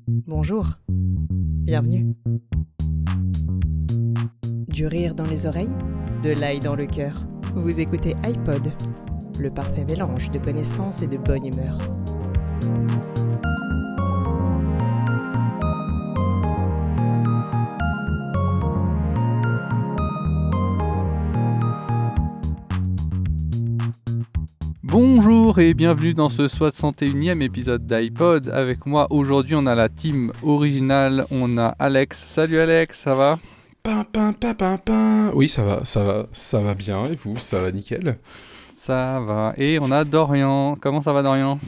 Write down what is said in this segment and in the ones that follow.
Bonjour, bienvenue. Du rire dans les oreilles, de l'ail dans le cœur. Vous écoutez iPod, le parfait mélange de connaissances et de bonne humeur. Bonjour et bienvenue dans ce 61e épisode d'iPod. Avec moi aujourd'hui on a la team originale, on a Alex. Salut Alex, ça va ? Oui, ça va bien. Et vous, ça va nickel? Ça va. Et on a Dorian. Comment ça va Dorian ?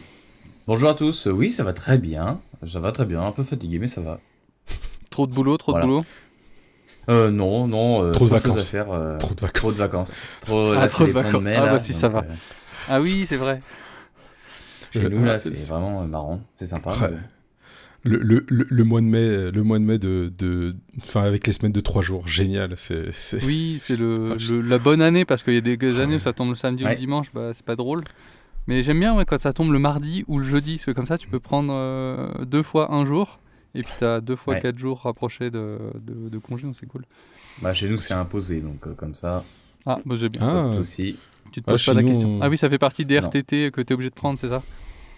Bonjour à tous, oui ça va très bien, un peu fatigué mais ça va. Trop de boulot, Voilà. Non, Trop de choses à vacances. faire, Trop de trop de vacances. vacances. Ah, Là, trop c'est de les ponts vacances. mai, Ah là, bah si, ça donc, va. Ah oui, c'est vrai. chez nous là c'est- c'est vraiment marrant, c'est sympa. Ouais. Le mois de mai enfin, avec les semaines de 3 jours, génial. C'est... Oui, c'est la bonne année parce qu'il y a des années où Ouais. ça tombe le samedi ou le Ouais. dimanche, bah c'est pas drôle. Mais j'aime bien quand ça tombe le mardi ou le jeudi, parce que comme ça tu peux prendre 2 fois un jour et puis t'as 2 fois Ouais. 4 jours rapprochés de congé, donc c'est cool. Bah chez nous c'est imposé donc comme ça, Ah, bah j'ai bien. pas Ah, de soucis. Tu te Ah, poses pas chez la nous, question. on- Ah oui, ça fait partie des Non. RTT que t'es obligé de prendre, c'est ça ?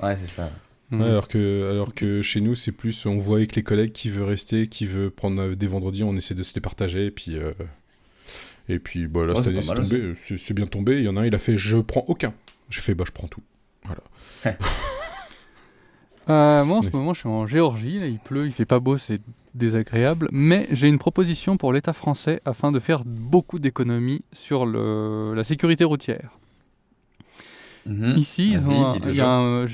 Ouais c'est ça. Mhm. ouais, alors que chez nous, c'est plus, on voit avec les collègues qui veut rester, qui veut prendre des vendredis, on essaie de se les partager. Et puis bah, là, Ouais, cette c'est année, pas c'est mal tombé, c'est bien tombé. Il y en a un, il a fait, je prends aucun. J'ai fait, bah, je prends tout. Voilà. Moi en ce Oui. moment je suis en Géorgie, là, il pleut, il fait pas beau, c'est désagréable, mais j'ai une proposition pour l'État français afin de faire beaucoup d'économies sur la sécurité routière. Ici, Vas-y, dis il y a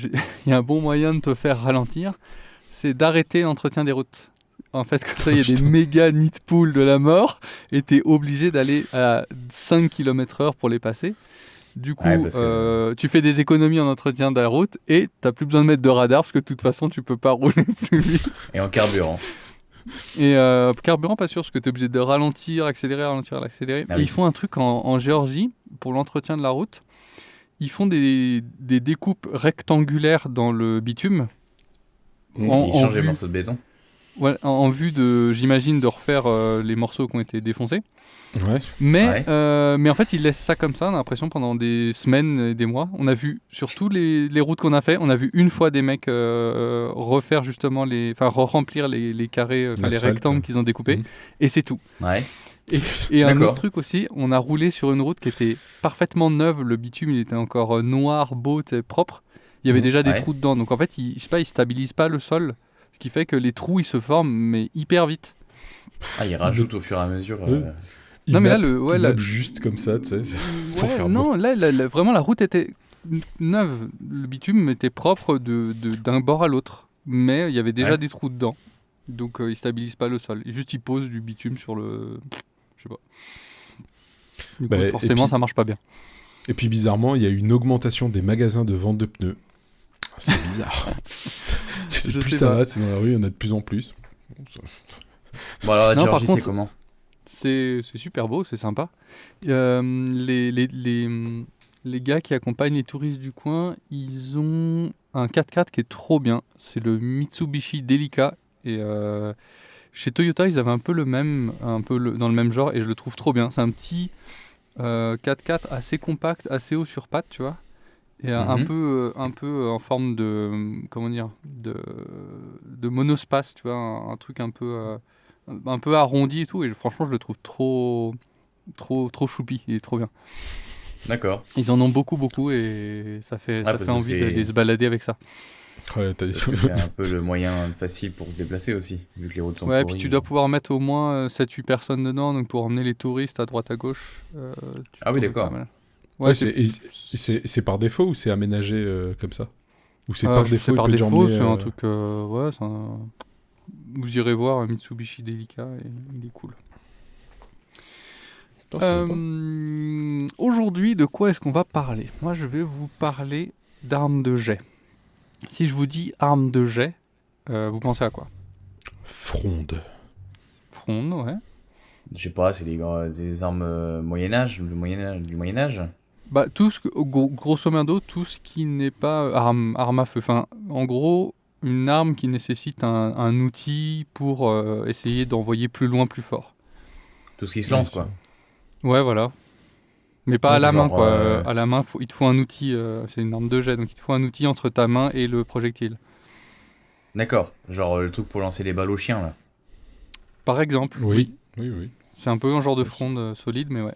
il y a un bon moyen de te faire ralentir, c'est d'arrêter l'entretien des routes. En fait, comme ça, il y a des Putain. méga nids de poules de la mort et t'es obligé d'aller à 5 km/h pour les passer. Du coup, Ouais, parce que- tu fais des économies en entretien de la route et t'as plus besoin de mettre de radar parce que de toute façon, tu peux pas rouler plus vite. Et en carburant. Et carburant, pas sûr, parce que t'es obligé de ralentir, accélérer, accélérer. Ah Et oui. ils font un truc en Géorgie pour l'entretien de la route. Ils font des découpes rectangulaires dans le bitume. Ils en changent les vue- morceaux de béton. Ouais, en vue de, j'imagine, de refaire les morceaux qui ont été défoncés. Ouais. Mais, Ouais. mais en fait, ils laissent ça comme ça, on a l'impression, pendant des semaines et des mois. On a vu, sur toutes les routes qu'on a fait, on a vu une fois des mecs refaire justement remplir les carrés, les L'asphalte. rectangles qu'ils ont découpés. Mhm. Et c'est tout. Ouais. Et un D'accord. autre truc aussi, on a roulé sur une route qui était parfaitement neuve. Le bitume, il était encore noir, beau, tu sais, propre. Il y avait Mhm. déjà des Ouais. trous dedans. Donc en fait, je sais pas, il stabilise pas le sol. Ce qui fait que les trous, ils se forment, mais hyper vite. Ah ils rajoutent au fur et à mesure. Il Non, mais là, nappe- le- ouais, il là- nappe juste comme ça, tu sais. Pour Ouais, faire non, là, vraiment, la route était neuve. Le bitume était propre d'un bord à l'autre. Mais il y avait déjà Ouais. des trous dedans. Donc, il stabilise pas le sol. Juste, il pose du bitume sur le... Je sais pas. Du coup, Bah, et forcément, puis- ça marche pas bien. Et puis bizarrement, il y a une augmentation des magasins de vente de pneus. C'est bizarre. Je Plus sais ça pas. va, c'est dans la rue, il y en a de plus en plus. Bon alors la Non, par Géorgie contre- c'est comment? C'est super beau, c'est sympa. Les gars qui accompagnent les touristes du coin, ils ont un 4x4 qui est trop bien. C'est le Mitsubishi Delica. Et chez Toyota, ils avaient un peu le même, dans le même genre, et je le trouve trop bien. C'est un petit 4x4 assez compact, assez haut sur pattes, tu vois. Et un Mhm. peu en forme de, comment dire, de monospace, tu vois, un truc un peu arrondi et tout. Et franchement, je le trouve trop choupi. Il est trop bien. D'accord. Ils en ont beaucoup et ça fait parce que envie c'est- d'aller se balader avec ça. Ouais, t'as des... Parce que c'est un peu le moyen facile pour se déplacer aussi, vu que les routes sont Ouais, pourries. puis tu dois pouvoir mettre au moins 7-8 personnes dedans, donc pour emmener les touristes à droite à gauche. Ah oui, peux d'accord. pas mal. Ouais, Ouais, c'est par défaut ou c'est aménagé comme ça? Ou c'est Ah, par c'est défaut, il par peut déjà défaut, emmener, c'est un truc. Ouais, vous irez voir un Mitsubishi Delica et il est cool. Putain, c'est sympa. Aujourd'hui, de quoi est-ce qu'on va parler? Moi, je vais vous parler d'armes de jet. Si je vous dis armes de jet, vous pensez à quoi? Fronde. Fronde, ouais. Je sais pas, c'est des armes Moyen-Âge, du Moyen-Âge. Bah, grosso modo, tout ce qui n'est pas arme à feu. Enfin, en gros, une arme qui nécessite un outil pour essayer d'envoyer plus loin, plus fort. Tout ce qui se lance, Oui, quoi. Ouais, voilà. Mais pas à Ouais, la main, genre, quoi. À la main, il te faut un outil. C'est une arme de jet, donc il te faut un outil entre ta main et le projectile. D'accord. Genre le truc pour lancer les balles aux chiens, là. Par exemple, oui. Oui. C'est un peu un genre de fronde solide, mais ouais.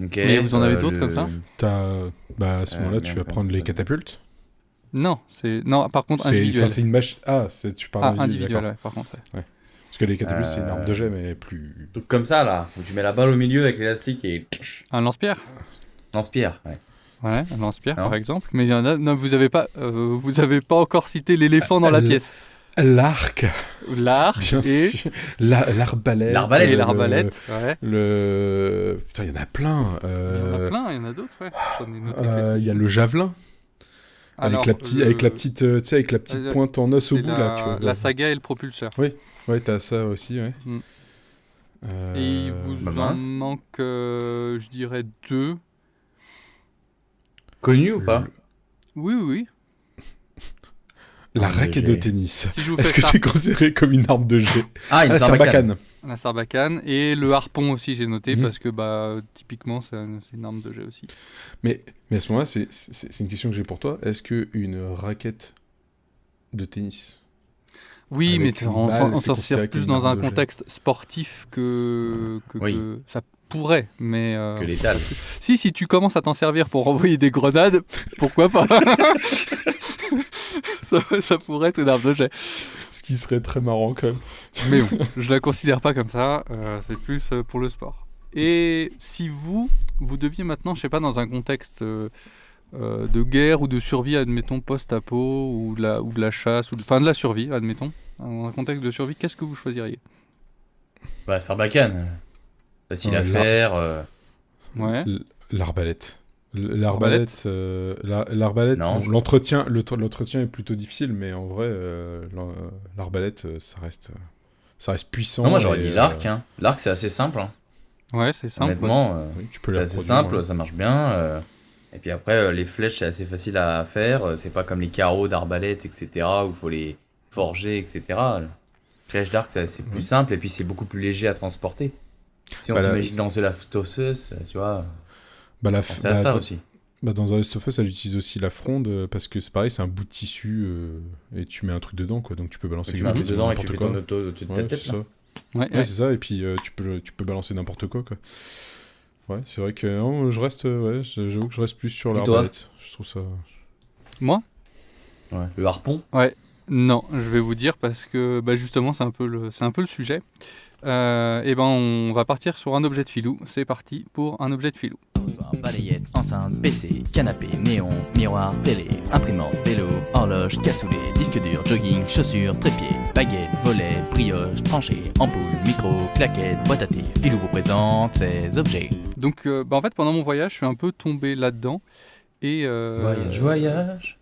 Ok. Mais vous en avez d'autres comme ça À ce moment-là, tu vas merde, prendre comment les ça s'appelle catapultes. Non, par contre, individuel. C'est une machine. Ah, tu parles Individuel, d'accord. ouais, par contre. Ouais. Parce que les catapultes, c'est une arme de jet, mais plus. Truc comme ça, là. Où tu mets la balle au milieu avec l'élastique et... Un lance-pierre. Lance-pierre, ouais. Ouais, un lance-pierre, Non. par exemple. Mais il y en a. Non, vous avez pas encore cité l'éléphant dans la pièce. L'arc, L'arc bien et sûr. L'arbalète. L'arbalète. et le- l'arbalète. Ouais. Putain, il y en a plein. Il y en a plein, il y en a d'autres, ouais. J'en ai noté Il y a le javelin. Alors, Avec la petite, tu sais, avec la petite Euh, pointe en os au c'est bout, là. Tu vois. la saga et le propulseur. Ouais, t'as ça aussi, ouais. Mm. Et il vous bah en mince. manque, je dirais, 2. Connu ou pas? Oui. La Ah, mais raquette j'ai- de tennis. Si je vous Est-ce fais que ça, c'est considéré comme une arme de jet? Ah, une Ah, sarbacane. la sarbacane et le harpon aussi, j'ai noté, Mhm. parce que typiquement, c'est une arme de jet aussi. Mais à ce moment-là, c'est une question que j'ai pour toi. Est-ce qu'une raquette de tennis... Oui, Avec mais une on balle, c'est s'en considéré sert plus comme une dans arme un de jet. contexte sportif que Oui. ça pourrait, mais... Que létal. Si tu commences à t'en servir pour envoyer des grenades, pourquoi pas? ça pourrait être une arme de jet. Ce qui serait très marrant, quand même. Mais bon, je la considère pas comme ça, c'est plus pour le sport. Et si vous deviez maintenant, je sais pas, dans un contexte de guerre ou de survie, admettons, post-apo, ou de la chasse, enfin de la survie, admettons, dans un contexte de survie, qu'est-ce que vous choisiriez? Bah, sarbacane. Facile Ouais, à faire. Ouais. L'arbalète. L'arbalète, Non, bon, l'entretien est plutôt difficile, mais en vrai, l'arbalète, ça reste puissant. Non, moi j'aurais et, dit l'arc. Hein. L'arc, c'est assez simple. Hein. Ouais, c'est simple. Honnêtement, oui, tu peux c'est la assez reproduire, simple, ouais. ça marche bien. Et puis après, les flèches, c'est assez facile à faire. C'est pas comme les carreaux d'arbalète, etc. où il faut les forger, etc. Les flèches d'arc, c'est plus simple et puis c'est beaucoup plus léger à transporter. Si on Bah, s'imagine dans The Last of Us, tu vois, pensez à ça aussi. Dans The Last of Us, elle utilise aussi la fronde parce que c'est pareil, c'est un bout de tissu et tu mets un truc dedans, quoi. Donc tu peux balancer Tu mets un truc quasiment dedans et tu n'importe fais ton quoi. auto au-dessus de ta Ouais, tête. c'est Là. ça. Ouais, Ouais, c'est ça. Et puis tu peux balancer n'importe quoi, quoi. Ouais, c'est vrai que non, j'avoue que je reste plus sur Et toi l'arbalète. Je trouve ça. Moi? Ouais. Le harpon. Non, je vais vous dire parce que justement c'est un peu le sujet. Et on va partir sur un objet de filou. C'est parti pour un objet de filou. Balayette, enceinte, PC, canapé, néon, miroir, télé, imprimante, vélo, horloge, cassoulet, disque dur, jogging, chaussures, trépied, baguette, volet, brioche, tranchée, ampoule, micro, claquette, boîte à thé. Filou vous présente ces objets. Donc en fait pendant mon voyage je suis un peu tombé là-dedans et Voyage.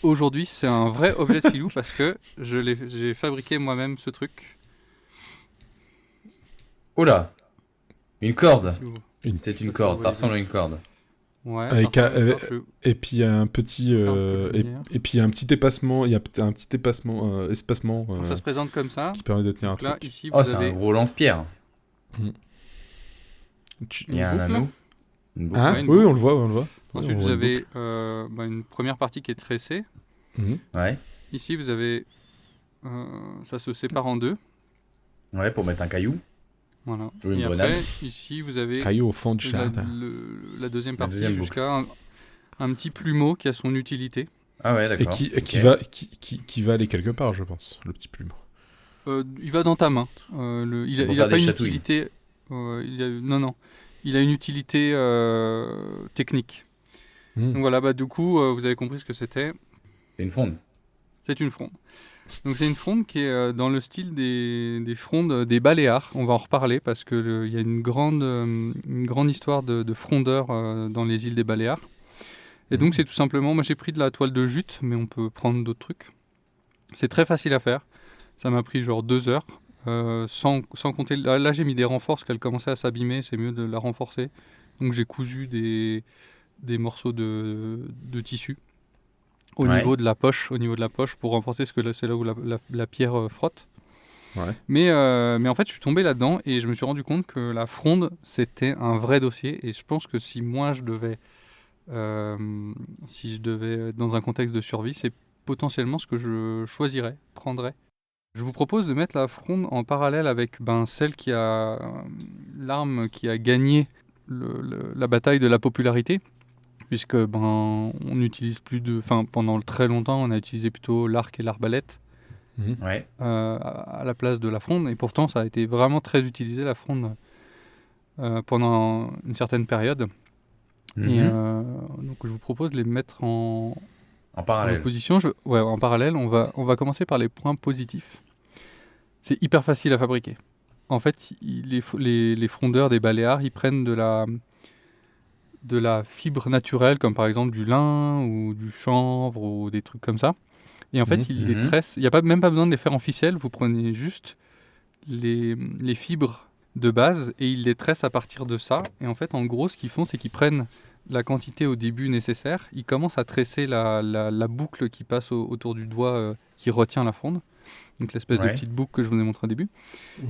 aujourd'hui c'est un vrai objet de filou parce que j'ai fabriqué moi-même ce truc. Oula. Une corde. Si vous- C'est une corde, ça ressemble à une corde. Ouais, Avec ça ressemble un- à ça, Et puis il y a un petit Faire un peu de lumière. et puis il y a un petit espacement, espacement ça se présente comme ça. qui permet de tenir un Donc là truc. ici vous Oh, c'est avez un gros lance-pierre. Il y a un boucle. anneau. Une boucle. Hein Ouais, une oui, boucle. on le voit, on le voit. Ensuite On vous voit avez une première partie qui est tressée. Mhm. Ouais. Ici vous avez ça se sépare en deux. Ouais, pour mettre un caillou. Voilà. Ou une Et grenade. après ici vous avez Caillou au fond du la, jardin. la deuxième La partie deuxième boucle. jusqu'à un petit plumeau qui a son utilité. Ah ouais, Et d'accord. Ok. qui va aller quelque part, je pense, le petit plume. Il va dans ta main. Il Pour a faire pas des une chatouilles. utilité. Non. Il a une utilité technique. Mhm. Donc voilà, du coup, vous avez compris ce que c'était. C'est une fonde. C'est une fronde. Donc c'est une fronde qui est dans le style des frondes des Baléares. On va en reparler parce que il y a une grande histoire de frondeurs dans les îles des Baléares. Et donc c'est tout simplement, moi j'ai pris de la toile de jute, mais on peut prendre d'autres trucs. C'est très facile à faire. Ça m'a pris genre 2 heures. Sans compter, là j'ai mis des renforts parce qu'elle commençait à s'abîmer, c'est mieux de la renforcer. Donc j'ai cousu des morceaux de tissu. au Ouais. niveau de la poche, pour renforcer ce que c'est là où la pierre frotte. Ouais. Mais en fait, je suis tombé là-dedans et je me suis rendu compte que la fronde, c'était un vrai dossier. Et je pense que si moi, si je devais être dans un contexte de survie, c'est potentiellement ce que je choisirais, prendrais. Je vous propose de mettre la fronde en parallèle avec celle qui a l'arme qui a gagné la bataille de la popularité, puisque on utilise pendant très longtemps, on a utilisé plutôt l'arc et l'arbalète Ouais. à la place de la fronde, et pourtant ça a été vraiment très utilisé la fronde pendant une certaine période. Et donc je vous propose de les mettre en parallèle. opposition. En parallèle, on va commencer par les points positifs. C'est hyper facile à fabriquer. En fait, les frondeurs des Baléares, ils prennent de la fibre naturelle, comme par exemple du lin ou du chanvre ou des trucs comme ça. Et en fait, ils les tressent. Il n'y a même pas besoin de les faire en ficelle. Vous prenez juste les fibres de base et ils les tressent à partir de ça. Et en fait, en gros, ce qu'ils font, c'est qu'ils prennent la quantité au début nécessaire. Ils commencent à tresser la boucle qui passe autour du doigt qui retient la fronde. Donc l'espèce de petite boucle que je vous ai montré au début.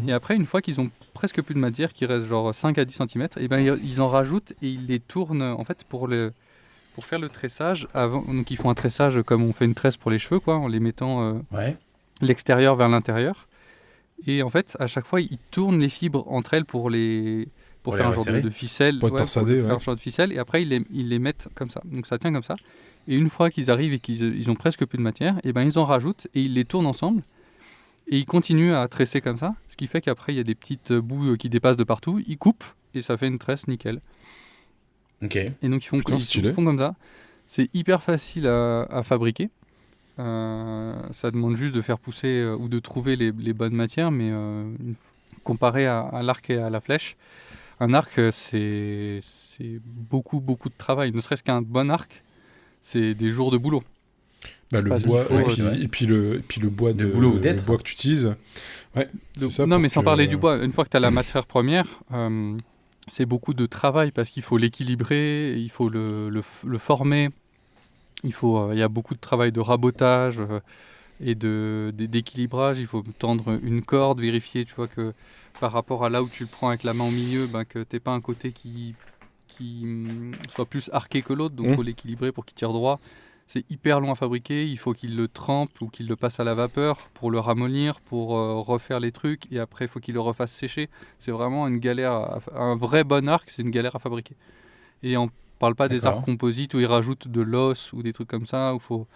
Et après, une fois qu'ils ont presque plus de matière, qu'il reste genre 5 à 10 cm, et ils en rajoutent et ils les tournent en fait pour faire le tressage. Donc ils font un tressage comme on fait une tresse pour les cheveux, quoi, en les mettant l'extérieur vers l'intérieur. Et en fait, à chaque fois, ils tournent les fibres entre elles pour faire un genre de ficelle. Pour torsader, faire un genre de ficelle. Et après, ils les mettent comme ça. Donc ça tient comme ça. Et une fois qu'ils arrivent et qu'ils ont presque plus de matière, et ils en rajoutent et ils les tournent ensemble. Et ils continuent à tresser comme ça. Ce qui fait qu'après, il y a des petites boues qui dépassent de partout. Ils coupent et ça fait une tresse nickel. Ok. Et donc, ils font comme ça. C'est hyper facile à fabriquer. Ça demande juste de faire pousser ou de trouver les bonnes matières, mais comparé à l'arc et à la flèche, un arc c'est beaucoup de travail. Ne serait-ce qu'un bon arc, c'est des jours de boulot. Le bois et puis le bois le bois que tu utilises. Ouais, c'est ça. Non, mais sans parler du bois, une fois que tu as la matière première, c'est beaucoup de travail parce qu'il faut l'équilibrer, il faut le former. Il y a beaucoup de travail de rabotage et d'équilibrage. Il faut tendre une corde, vérifier, tu vois, que par rapport à là où tu le prends avec la main au milieu, que tu n'aies pas un côté qui soit plus arqué que l'autre. Donc il faut l'équilibrer pour qu'il tire droit. C'est hyper long à fabriquer. Il faut qu'il le trempe ou qu'il le passe à la vapeur pour le ramollir, pour refaire les trucs. Et après, il faut qu'il le refasse sécher. C'est vraiment une galère. Un vrai bon arc, c'est une galère à fabriquer. Et on parle pas des arcs composites où ils rajoutent de l'os ou des trucs comme ça, où faut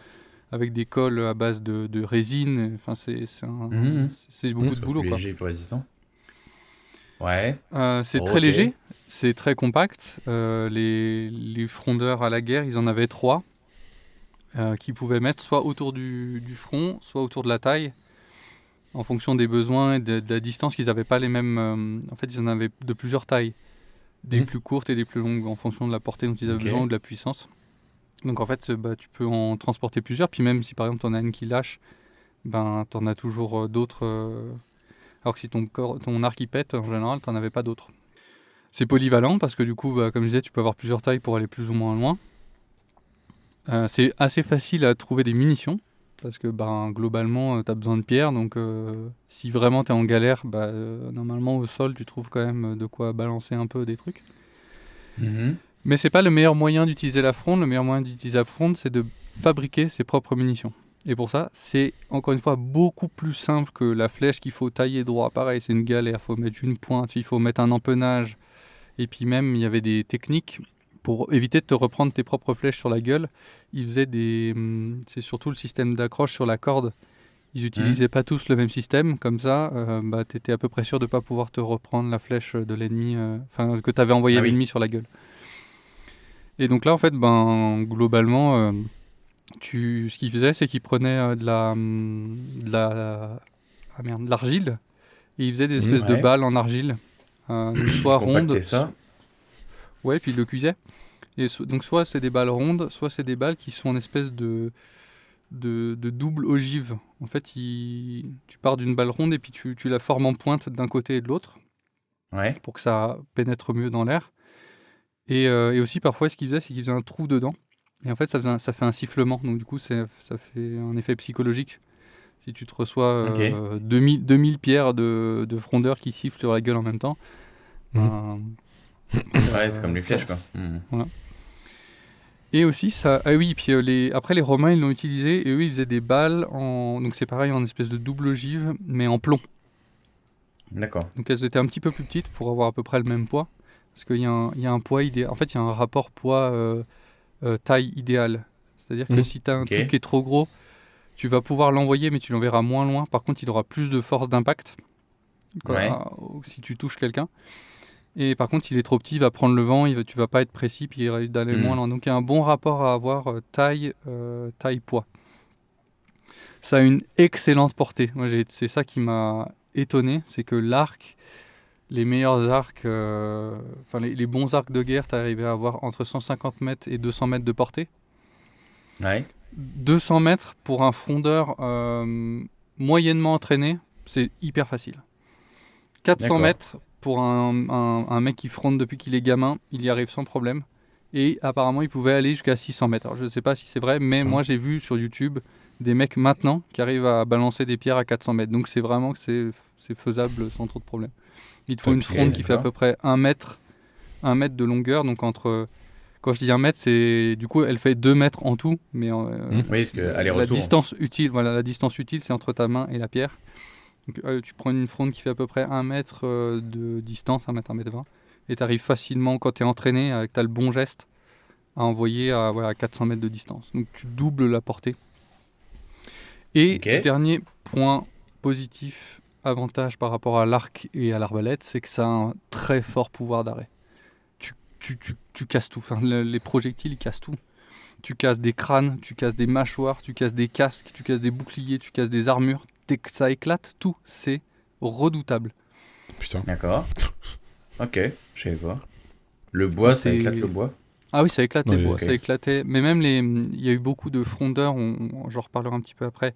avec des colles à base de résine. Enfin, c'est beaucoup de boulot. Plus léger, plus résistant. Ouais. C'est très léger, c'est très compact. Les frondeurs à la guerre, ils en avaient 3 qu'ils pouvaient mettre soit autour du front, soit autour de la taille, en fonction des besoins et de la distance. Qu'ils n'avaient pas les mêmes. En fait, ils en avaient de plusieurs tailles. Des plus courtes et des plus longues en fonction de la portée dont ils avaient besoin ou de la puissance. Donc en fait, tu peux en transporter plusieurs. Puis même si par exemple tu en as une qui lâche, tu en as toujours d'autres. Alors que si ton arc il pète, en général, tu n'en avais pas d'autres. C'est polyvalent parce que du coup, comme je disais, tu peux avoir plusieurs tailles pour aller plus ou moins loin. C'est assez facile à trouver des munitions. Parce que globalement, tu as besoin de pierres. Donc si vraiment tu es en galère, normalement au sol, tu trouves quand même de quoi balancer un peu des trucs. Mais c'est pas le meilleur moyen d'utiliser la fronde. Le meilleur moyen d'utiliser la fronde, c'est de fabriquer ses propres munitions. Et pour ça, c'est encore une fois beaucoup plus simple que la flèche qu'il faut tailler droit. Pareil, c'est une galère. Il faut mettre une pointe, il faut mettre un empennage. Et puis même, il y avait des techniques pour éviter de te reprendre tes propres flèches sur la gueule. Ils faisaient c'est surtout le système d'accroche sur la corde. Ils n'utilisaient pas tous le même système. Comme ça, tu étais à peu près sûr de ne pas pouvoir te reprendre la flèche de l'ennemi, que tu avais envoyé à l'ennemi sur la gueule. Et donc là, en fait, globalement, ce qu'ils faisaient, c'est qu'ils prenaient de l'argile et ils faisaient des espèces de balles en argile, soit rondes. Ça. Ouais, puis ils le cuisaient. Et donc soit c'est des balles rondes, soit c'est des balles qui sont en espèce de double ogive. En fait, tu pars d'une balle ronde et puis tu la formes en pointe d'un côté et de l'autre pour que ça pénètre mieux dans l'air. Et aussi, parfois, ce qu'ils faisaient, c'est qu'ils faisaient un trou dedans. Et en fait, ça fait un sifflement. Donc, du coup, ça fait un effet psychologique. Si tu te reçois Ok. 2000 pierres de frondeurs qui sifflent sur la gueule en même temps, ben, Ouais, c'est comme les flèches, quoi. Et aussi, ça. Ah oui, puis après, les Romains, ils l'ont utilisé. Et eux, ils faisaient des balles donc c'est pareil, en espèce de double ogive, mais en plomb. D'accord. Donc elles étaient un petit peu plus petites pour avoir à peu près le même poids. Parce qu'il y a un poids idéal. En fait, il y a un rapport poids-taille idéal. C'est-à-dire que si tu as un Ok. truc qui est trop gros, tu vas pouvoir l'envoyer, mais tu l'enverras moins loin. Par contre, il aura plus de force d'impact Ouais. si tu touches quelqu'un. Et par contre, s'il est trop petit, il va prendre le vent, tu vas pas être précis, puis il va d'aller moins loin. Donc il y a un bon rapport à avoir taille-poids. Ça a une excellente portée. Moi, c'est ça qui m'a étonné, c'est que l'arc, les meilleurs arcs, les bons arcs de guerre, tu arrivé à avoir entre 150 mètres et 200 mètres de portée. Ouais. 200 mètres pour un frondeur moyennement entraîné, c'est hyper facile. 400 D'accord. mètres pour un mec qui fronde depuis qu'il est gamin, il y arrive sans problème. Et apparemment, il pouvait aller jusqu'à 600 mètres. Alors, je ne sais pas si c'est vrai, mais moi, j'ai vu sur YouTube des mecs maintenant qui arrivent à balancer des pierres à 400 mètres. Donc, c'est vraiment que c'est faisable sans trop de problème. Il te faut une fronde qui fait à peu près 1 mètre de longueur. Donc, quand je dis 1 mètre, du coup, elle fait 2 mètres en tout. Mais Oui, parce que la aller-retour. distance utile, la distance utile, c'est entre ta main et la pierre. Donc, tu prends une fronde qui fait à peu près 1 mètre de distance, 1 mètre, 1 mètre 20. Et tu arrives facilement, quand tu es entraîné, avec tu as le bon geste, à envoyer à 400 mètres de distance. Donc tu doubles la portée. Et dernier point positif, avantage par rapport à l'arc et à l'arbalète, c'est que ça a un très fort pouvoir d'arrêt. Tu casses tout. Enfin, les projectiles, ils cassent tout. Tu casses des crânes, tu casses des mâchoires, tu casses des casques, tu casses des boucliers, tu casses des armures. Ça éclate tout. C'est redoutable. Putain. D'accord. Ok, je savais pas. Le bois, ça éclate le bois. Ah oui, ça éclate les bois, ok. ça éclatait. Mais même il y a eu beaucoup de frondeurs, j'en reparlerai un petit peu après,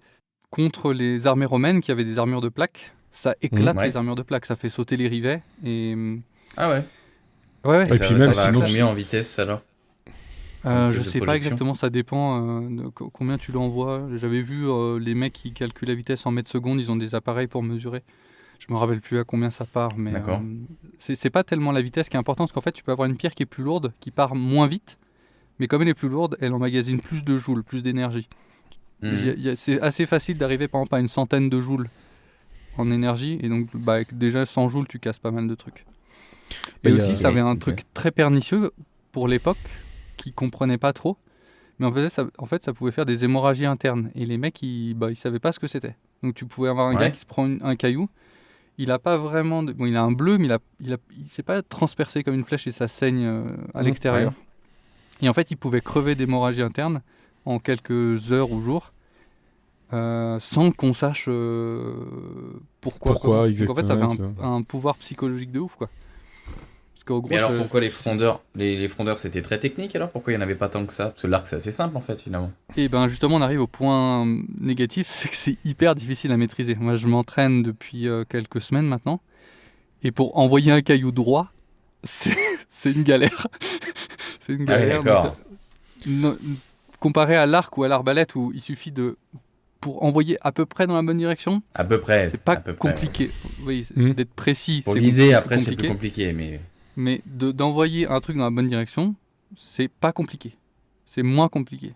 contre les armées romaines qui avaient des armures de plaques. Ça éclate les armures de plaques, ça fait sauter les rivets. Ah ouais. Ouais. Et puis même ça va sinon, combien en vitesse alors? Je sais pas exactement, ça dépend de combien tu l'envoies. J'avais vu les mecs qui calculent la vitesse en mètres secondes, ils ont des appareils pour mesurer. Je me rappelle plus à combien ça part, mais c'est pas tellement la vitesse qui est importante, parce qu'en fait tu peux avoir une pierre qui est plus lourde, qui part moins vite, mais comme elle est plus lourde, elle emmagasine plus de joules, plus d'énergie. C'est assez facile d'arriver par exemple à une centaine de joules en énergie, et donc avec déjà 100 joules tu casses pas mal de trucs. Et aussi ça avait un truc très pernicieux pour l'époque, qui comprenaient pas trop, mais en fait ça pouvait faire des hémorragies internes, et les mecs ils savaient pas ce que c'était. Donc tu pouvais avoir un gars qui se prend un caillou, il a pas vraiment il a un bleu, mais il s'est pas transpercé comme une flèche et ça saigne à l'extérieur. Et en fait il pouvait crever d'hémorragie interne en quelques heures ou jours sans qu'on sache pourquoi exactement. Donc en fait ça avait un pouvoir psychologique de ouf, quoi. Gros, mais alors pourquoi les frondeurs c'était très technique alors? Pourquoi il n'y en avait pas tant que ça? Parce que l'arc c'est assez simple en fait finalement. Et ben justement on arrive au point négatif, c'est que c'est hyper difficile à maîtriser. Moi je m'entraîne depuis quelques semaines maintenant, et pour envoyer un caillou droit, c'est une galère. C'est une galère. Comparé à l'arc ou à l'arbalète où il suffit pour envoyer à peu près dans la bonne direction. À peu près. C'est pas compliqué. Oui, d'être précis. Pour viser après c'est plus compliqué, mais d'envoyer un truc dans la bonne direction, c'est pas compliqué. C'est moins compliqué.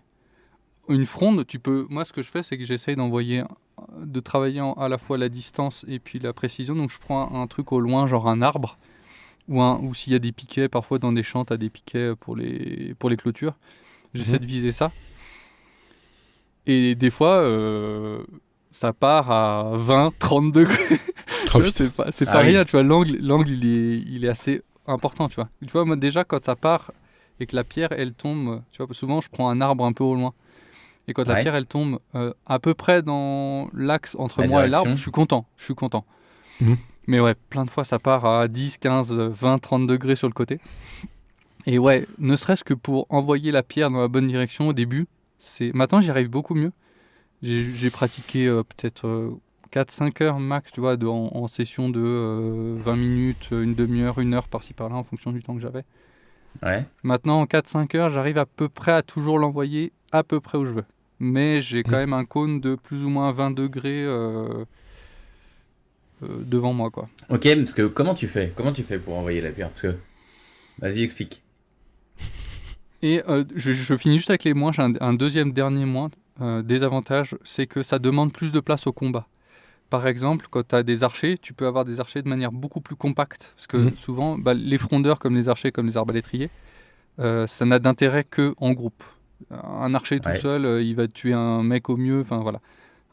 Une fronde, moi ce que je fais, c'est que j'essaye de travailler à la fois la distance et puis la précision. Donc je prends un truc au loin, genre un arbre, ou s'il y a des piquets, parfois dans des champs, tu as des piquets pour les clôtures. J'essaie de viser ça. Et des fois, ça part à 20, 30 degrés. C'est pas rien, tu vois. L'angle il est assez important, tu vois. Tu vois, moi déjà quand ça part et que la pierre elle tombe, tu vois, souvent je prends un arbre un peu au loin, et quand la pierre elle tombe à peu près dans l'axe entre moi et l'arbre, je suis content. Mais ouais, plein de fois ça part à 10, 15, 20, 30 degrés sur le côté. Et ouais, ne serait-ce que pour envoyer la pierre dans la bonne direction au début, maintenant j'y arrive beaucoup mieux. J'ai pratiqué peut-être 4-5 heures max, tu vois, en session de 20 minutes, une demi-heure, 1 heure par-ci par-là, en fonction du temps que j'avais. Ouais. Maintenant, en 4-5 heures, j'arrive à peu près à toujours l'envoyer à peu près où je veux. Mais j'ai quand même un cône de plus ou moins 20 degrés devant moi, quoi. Ok, parce que comment tu fais pour envoyer la pierre? Parce que... Vas-y, explique. Et je finis juste avec les moins. J'ai un deuxième dernier moins. Désavantage, c'est que ça demande plus de place au combat. Par exemple, quand tu as des archers, tu peux avoir des archers de manière beaucoup plus compacte. Parce que souvent, les frondeurs, comme les archers, comme les arbalétriers, ça n'a d'intérêt qu'en groupe. Un archer tout seul, il va tuer un mec au mieux. Enfin voilà.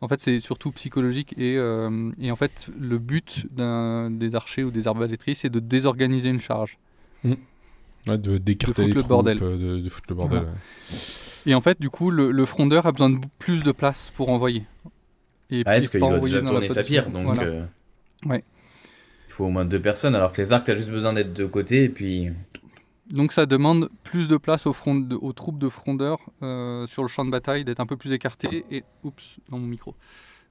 En fait, c'est surtout psychologique. Et en fait, le but des archers ou des arbalétriers, c'est de désorganiser une charge. Ouais, d'écarter les troupes, de foutre le bordel. Voilà. Et en fait, du coup, le frondeur a besoin de plus de place pour envoyer. Et parce qu'il doit déjà tourner sa pierre, donc voilà. Il faut au moins 2 personnes, alors que les arcs, t'as juste besoin d'être de côté, et puis... Donc ça demande plus de place aux troupes de frondeurs sur le champ de bataille, d'être un peu plus écarté, et... Oups, dans mon micro.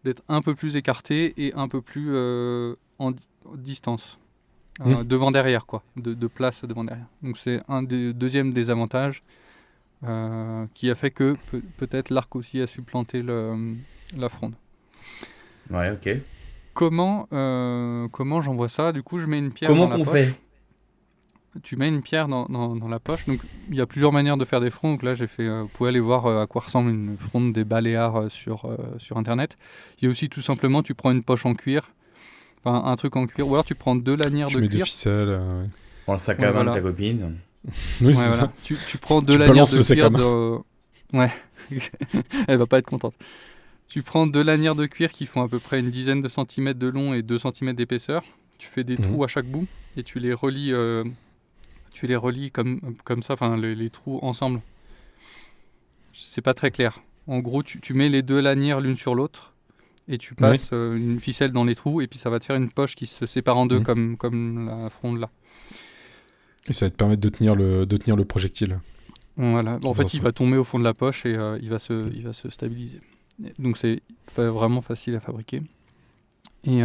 D'être un peu plus écarté et un peu plus en distance. Devant-derrière, quoi. De place devant-derrière. Donc c'est un des deuxièmes désavantages qui a fait que peut-être l'arc aussi a supplanté la fronde. Ouais, ok. Comment j'envoie ça? Du coup, je mets une pierre dans la poche. Comment qu'on fait? Tu mets une pierre dans la poche. Donc, il y a plusieurs manières de faire des frondes. Donc là, vous pouvez aller voir à quoi ressemble une fronde des Baléares sur Internet. Il y a aussi tout simplement, tu prends une poche en cuir, enfin un truc en cuir, ou alors tu prends 2 lanières de cuir. Tu mets des ficelles. Prends le sac à main de ta copine. Oui, c'est ça. Tu prends 2 lanières de cuir. Ouais, elle va pas être contente. Tu prends 2 lanières de cuir qui font à peu près une dizaine de centimètres de long et 2 centimètres d'épaisseur. Tu fais des trous à chaque bout et tu les relis comme ça, enfin les trous ensemble. C'est pas très clair. En gros, tu mets les 2 lanières l'une sur l'autre et tu passes une ficelle dans les trous et puis ça va te faire une poche qui se sépare en deux comme la fronde là. Et ça va te permettre de tenir le projectile. Voilà. En fait, il va tomber au fond de la poche et il va se stabiliser. Donc c'est vraiment facile à fabriquer. Et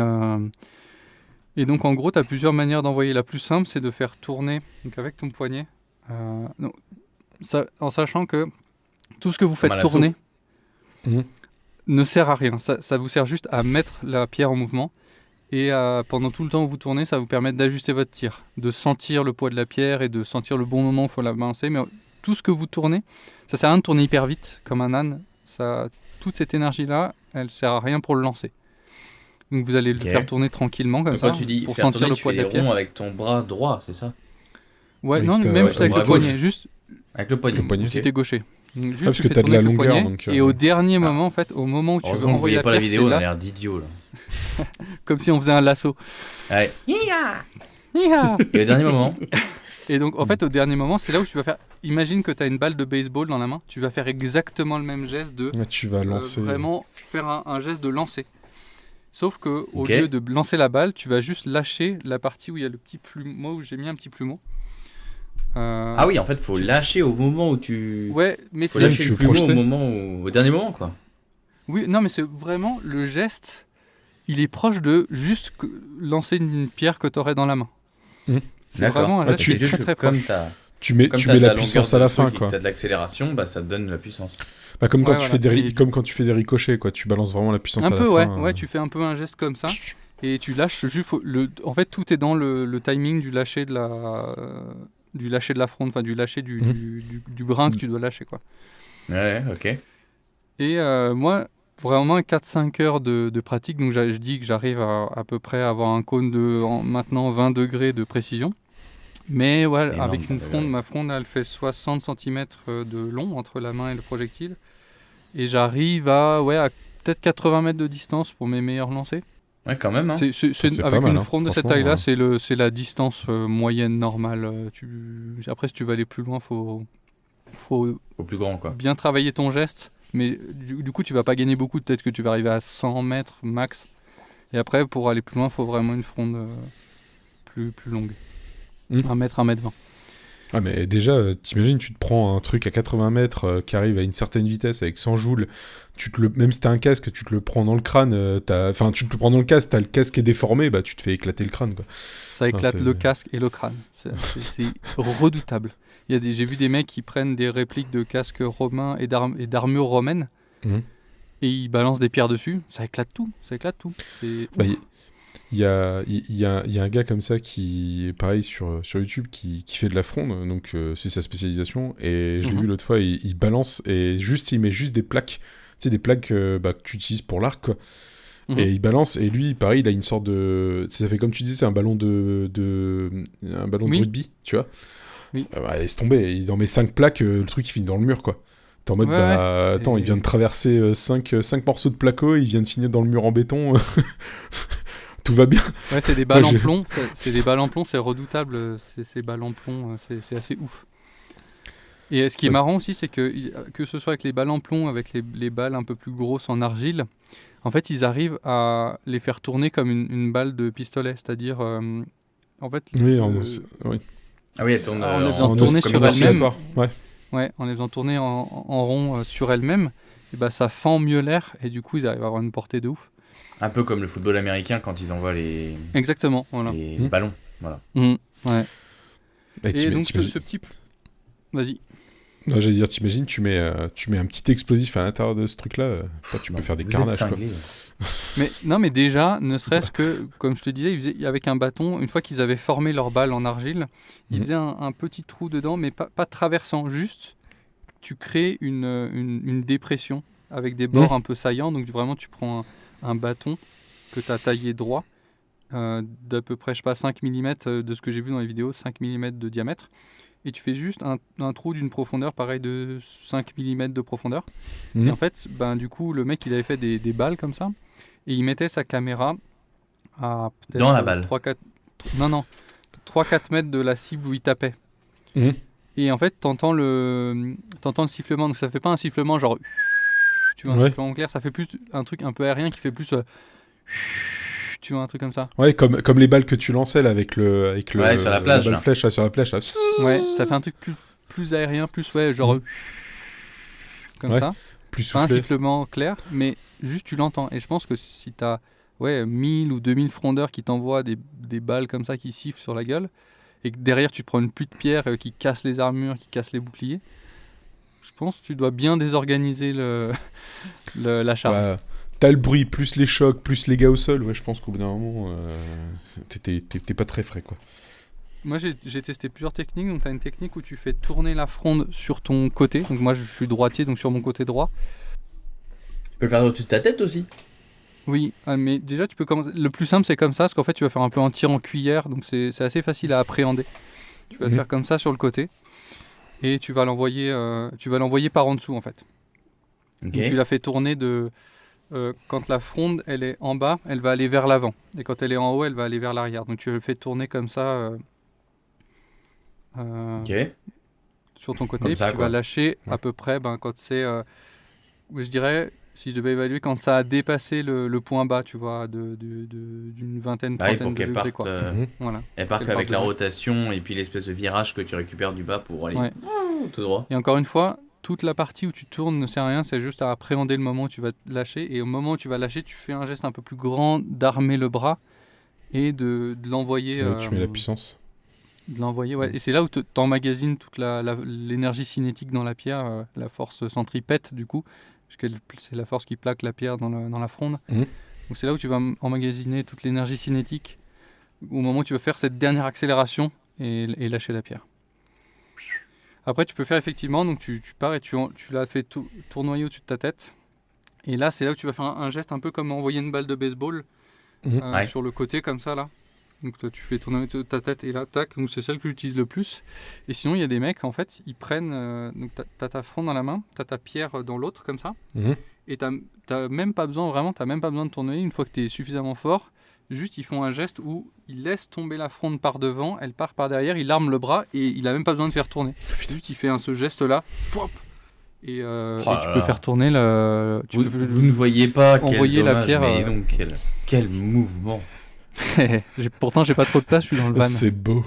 donc en gros, tu as plusieurs manières d'envoyer. La plus simple, c'est de faire tourner donc avec ton poignet. En sachant que tout ce que vous faites tourner ne sert à rien. Ça vous sert juste à mettre la pierre en mouvement. Et pendant tout le temps où vous tournez, ça vous permet d'ajuster votre tir, de sentir le poids de la pierre et de sentir le bon moment où il faut la balancer. Mais tout ce que vous tournez, ça sert à rien de tourner hyper vite comme un âne. Toute cette énergie-là, elle sert à rien pour le lancer. Donc vous allez le faire tourner tranquillement comme ça, pour sentir le poids de la pierre. Avec ton bras droit, c'est ça? Ouais, non, même juste avec le poignet. Juste avec le poignet. Si t'es gaucher. Juste parce que t'as de la longueur. Donc, et au dernier moment, en fait, au moment où tu veux envoyer la pierre, la vidéo, on a l'air d'idiot là. Comme si on faisait un lasso. Ouais. Et au dernier moment. Et donc, en fait, au dernier moment, c'est là où tu vas faire... Imagine que tu as une balle de baseball dans la main. Tu vas faire exactement le même geste de... tu vas lancer. Vraiment faire un geste de lancer. Sauf qu'au lieu de lancer la balle, tu vas juste lâcher la partie où il y a le petit plumeau, où j'ai mis un petit plumeau. Ah oui, en fait, faut lâcher au moment où tu... Ouais, mais faut lâcher le plumeau au dernier moment, quoi. Oui, non, mais c'est vraiment le geste... Il est proche de juste lancer une pierre que tu aurais dans la main. C'est vraiment un geste qui est très proche. Tu mets la puissance à la fin, quoi. Tu as de l'accélération, bah ça te donne la puissance. Bah, comme quand tu fais des ricochets, quoi. Tu balances vraiment la puissance à la fin. Ouais, tu fais un peu un geste comme ça et tu lâches juste. En fait, tout est dans le timing du lâcher de la fronde, enfin du lâcher du brin que tu dois lâcher, quoi. Ouais, ok. Et moi, vraiment 4-5 heures de pratique, donc je dis que j'arrive à peu près à avoir un cône de maintenant 20 degrés de précision. Mais voilà, énorme, avec une fronde, ma fronde elle fait 60 cm de long entre la main et le projectile. Et j'arrive à peut-être 80 mètres de distance pour mes meilleurs lancers. Ouais, quand même. Hein. C'est avec une fronde de cette taille-là, c'est la distance moyenne normale. Après, si tu veux aller plus loin, faut plus grand, quoi. Bien travailler ton geste. Mais du coup, tu vas pas gagner beaucoup. Peut-être que tu vas arriver à 100 mètres max. Et après, pour aller plus loin, il faut vraiment une fronde plus longue. 1 mètre, 1 mètre 20. Ah, mais déjà, t'imagines, tu te prends un truc à 80 mètres qui arrive à une certaine vitesse avec 100 joules. Même si t'as un casque, tu te le prends dans le crâne. Tu te le prends dans le casque, t'as le casque qui est déformé, bah tu te fais éclater le crâne, quoi. Ça éclate le casque et le crâne. C'est redoutable. J'ai vu des mecs qui prennent des répliques de casques romains et d'armures romaines Mhm. et ils balancent des pierres dessus. Ça éclate tout. C'est Bah, ouf. il y a un gars comme ça qui est pareil sur YouTube qui fait de la fronde, donc c'est sa spécialisation. Et je l'ai Mhm. vu l'autre fois, il balance et il met juste des plaques, tu sais, des plaques que tu utilises pour l'arc, quoi. Mhm. Et il balance, et lui, pareil, il a une sorte de. Ça fait comme tu disais, c'est un ballon de Oui. rugby, tu vois. Oui. Bah, laisse tomber, il en met 5 plaques, le truc il finit dans le mur, quoi. T'es en mode, Ouais, bah ouais, attends, c'est- il vient de traverser 5 morceaux de placo, il vient de finir dans le mur en béton. Tout va bien. Ouais, c'est des balles en j'ai- plomb. C'est des balles en plomb, c'est redoutable. Ces balles en plomb, c'est assez ouf. Et ce qui est Ouais. marrant aussi, c'est que ce soit avec les balles en plomb, avec les balles un peu plus grosses en argile, en fait, ils arrivent à les faire tourner comme une balle de pistolet. C'est-à-dire, en fait, Oui, Ah oui, elle tourne en les faisant tourner comme sur un elle-même. oscillatoire. Ouais. ouais, en les faisant tourner en rond sur elle-même, et bah, ça fend mieux l'air et du coup, ils arrivent à avoir une portée de ouf. un peu comme le football américain quand ils envoient les Exactement, voilà. ballons. Voilà. Mhm, ouais. Et Et donc, ce petit. Vas-y. Non, j'allais dire, t'imagines, tu mets un petit explosif à l'intérieur de ce truc-là, tu peux Non, faire des vous êtes carnages, quoi. cinglés. Mais déjà, ne serait-ce que, comme je te disais, ils faisaient, avec un bâton, une fois qu'ils avaient formé leur balle en argile, ils Mhm. faisaient un petit trou dedans, mais pas traversant, juste tu crées une dépression avec des bords un peu saillants. Donc vraiment, tu prends un bâton que tu as taillé droit, d'à peu près, je sais pas, 5 mm de ce que j'ai vu dans les vidéos, 5 mm de diamètre. Et tu fais juste un trou d'une profondeur pareil de 5 mm de profondeur. Mhm. Et en fait, du coup, le mec, il avait fait des balles comme ça. Et il mettait sa caméra à peut-être Dans la balle. 3-4 mètres de la cible où il tapait. Mhm. Et en fait, t'entends le sifflement. Donc ça fait pas un sifflement genre... Tu vois, un Ouais. sifflement clair. Ça fait plus un truc un peu aérien qui fait plus... tu vois, un truc comme ça. Ouais, comme les balles que tu lançais là avec le Ouais, sur la plage, balle là. flèche là, sur la plage là. Ouais, ça fait un truc plus aérien, plus genre... Mhm. Comme Ouais. ça. Plus Pas un soufflé. sifflement clair, mais juste tu l'entends. Et je pense que si tu as 1000 ou 2000 frondeurs qui t'envoient des balles comme ça qui sifflent sur la gueule, et que derrière tu te prends une pluie de pierres qui casse les armures, qui casse les boucliers, je pense que tu dois bien désorganiser la charge. Bah, t'as le bruit, plus les chocs, plus les gars au sol. Ouais, je pense qu'au bout d'un moment, t'es pas très frais, quoi. Moi j'ai testé plusieurs techniques. Donc tu as une technique où tu fais tourner la fronde sur ton côté. Donc moi je suis droitier, donc sur mon côté droit. Tu peux le faire au-dessus de ta tête aussi. Oui, mais déjà tu peux commencer. Le plus simple c'est comme ça, parce qu'en fait tu vas faire un peu un tir en cuillère, donc c'est assez facile à appréhender. Tu vas le Mhm. faire comme ça sur le côté, et tu vas l'envoyer par en dessous en fait. Ok. Donc, tu la fais tourner quand la fronde elle est en bas, elle va aller vers l'avant, et quand elle est en haut, elle va aller vers l'arrière. Donc tu le fais tourner comme ça Ok. sur ton côté, Comme et ça, puis tu quoi. vas lâcher à Ouais. peu près quand c'est, je dirais. Si je devais évaluer, quand ça a dépassé le point bas, tu vois, d'une vingtaine, Ah oui, trentaine pour de qu'elle degrés, parte, quoi. Voilà. elle part qu'elle avec parte la de- rotation et puis l'espèce de virage que tu récupères du bas pour aller Ouais. tout droit. Et encore une fois, toute la partie où tu tournes ne sert à rien, c'est juste à appréhender le moment où tu vas te lâcher. Et au moment où tu vas lâcher, tu fais un geste un peu plus grand d'armer le bras et de l'envoyer. Ouais, tu mets la puissance. De l'envoyer, ouais. Et c'est là où tu emmagasines toute l'énergie cinétique dans la pierre, la force centripète du coup, puisque c'est la force qui plaque la pierre dans la fronde. Mhm. Donc c'est là où tu vas emmagasiner toute l'énergie cinétique au moment où tu vas faire cette dernière accélération et lâcher la pierre. Après, tu peux faire effectivement, donc tu pars et tu la fais tournoyer au-dessus de ta tête. Et là, c'est là où tu vas faire un geste un peu comme envoyer une balle de baseball Mhm. Ouais. sur le côté, comme ça, là. Donc toi, tu fais tourner ta tête et là, tac. Donc c'est celle que j'utilise le plus. Et sinon, il y a des mecs, en fait, ils prennent. Donc t'as ta fronde dans la main, t'as ta pierre dans l'autre, comme ça. Mhm. Et t'as même pas besoin, vraiment, t'as même pas besoin de tourner. Une fois que t'es suffisamment fort, juste ils font un geste où ils laissent tomber la fronde par devant, elle part par derrière, il arme le bras et il a même pas besoin de faire tourner. Juste il fait ce geste-là, fouap, et Oh tu là peux là. faire tourner le. Vous ne voyez pas quel envoyer la dommage, pierre, mais donc quel mouvement. Pourtant j'ai pas trop de place, je suis dans le van. C'est beau.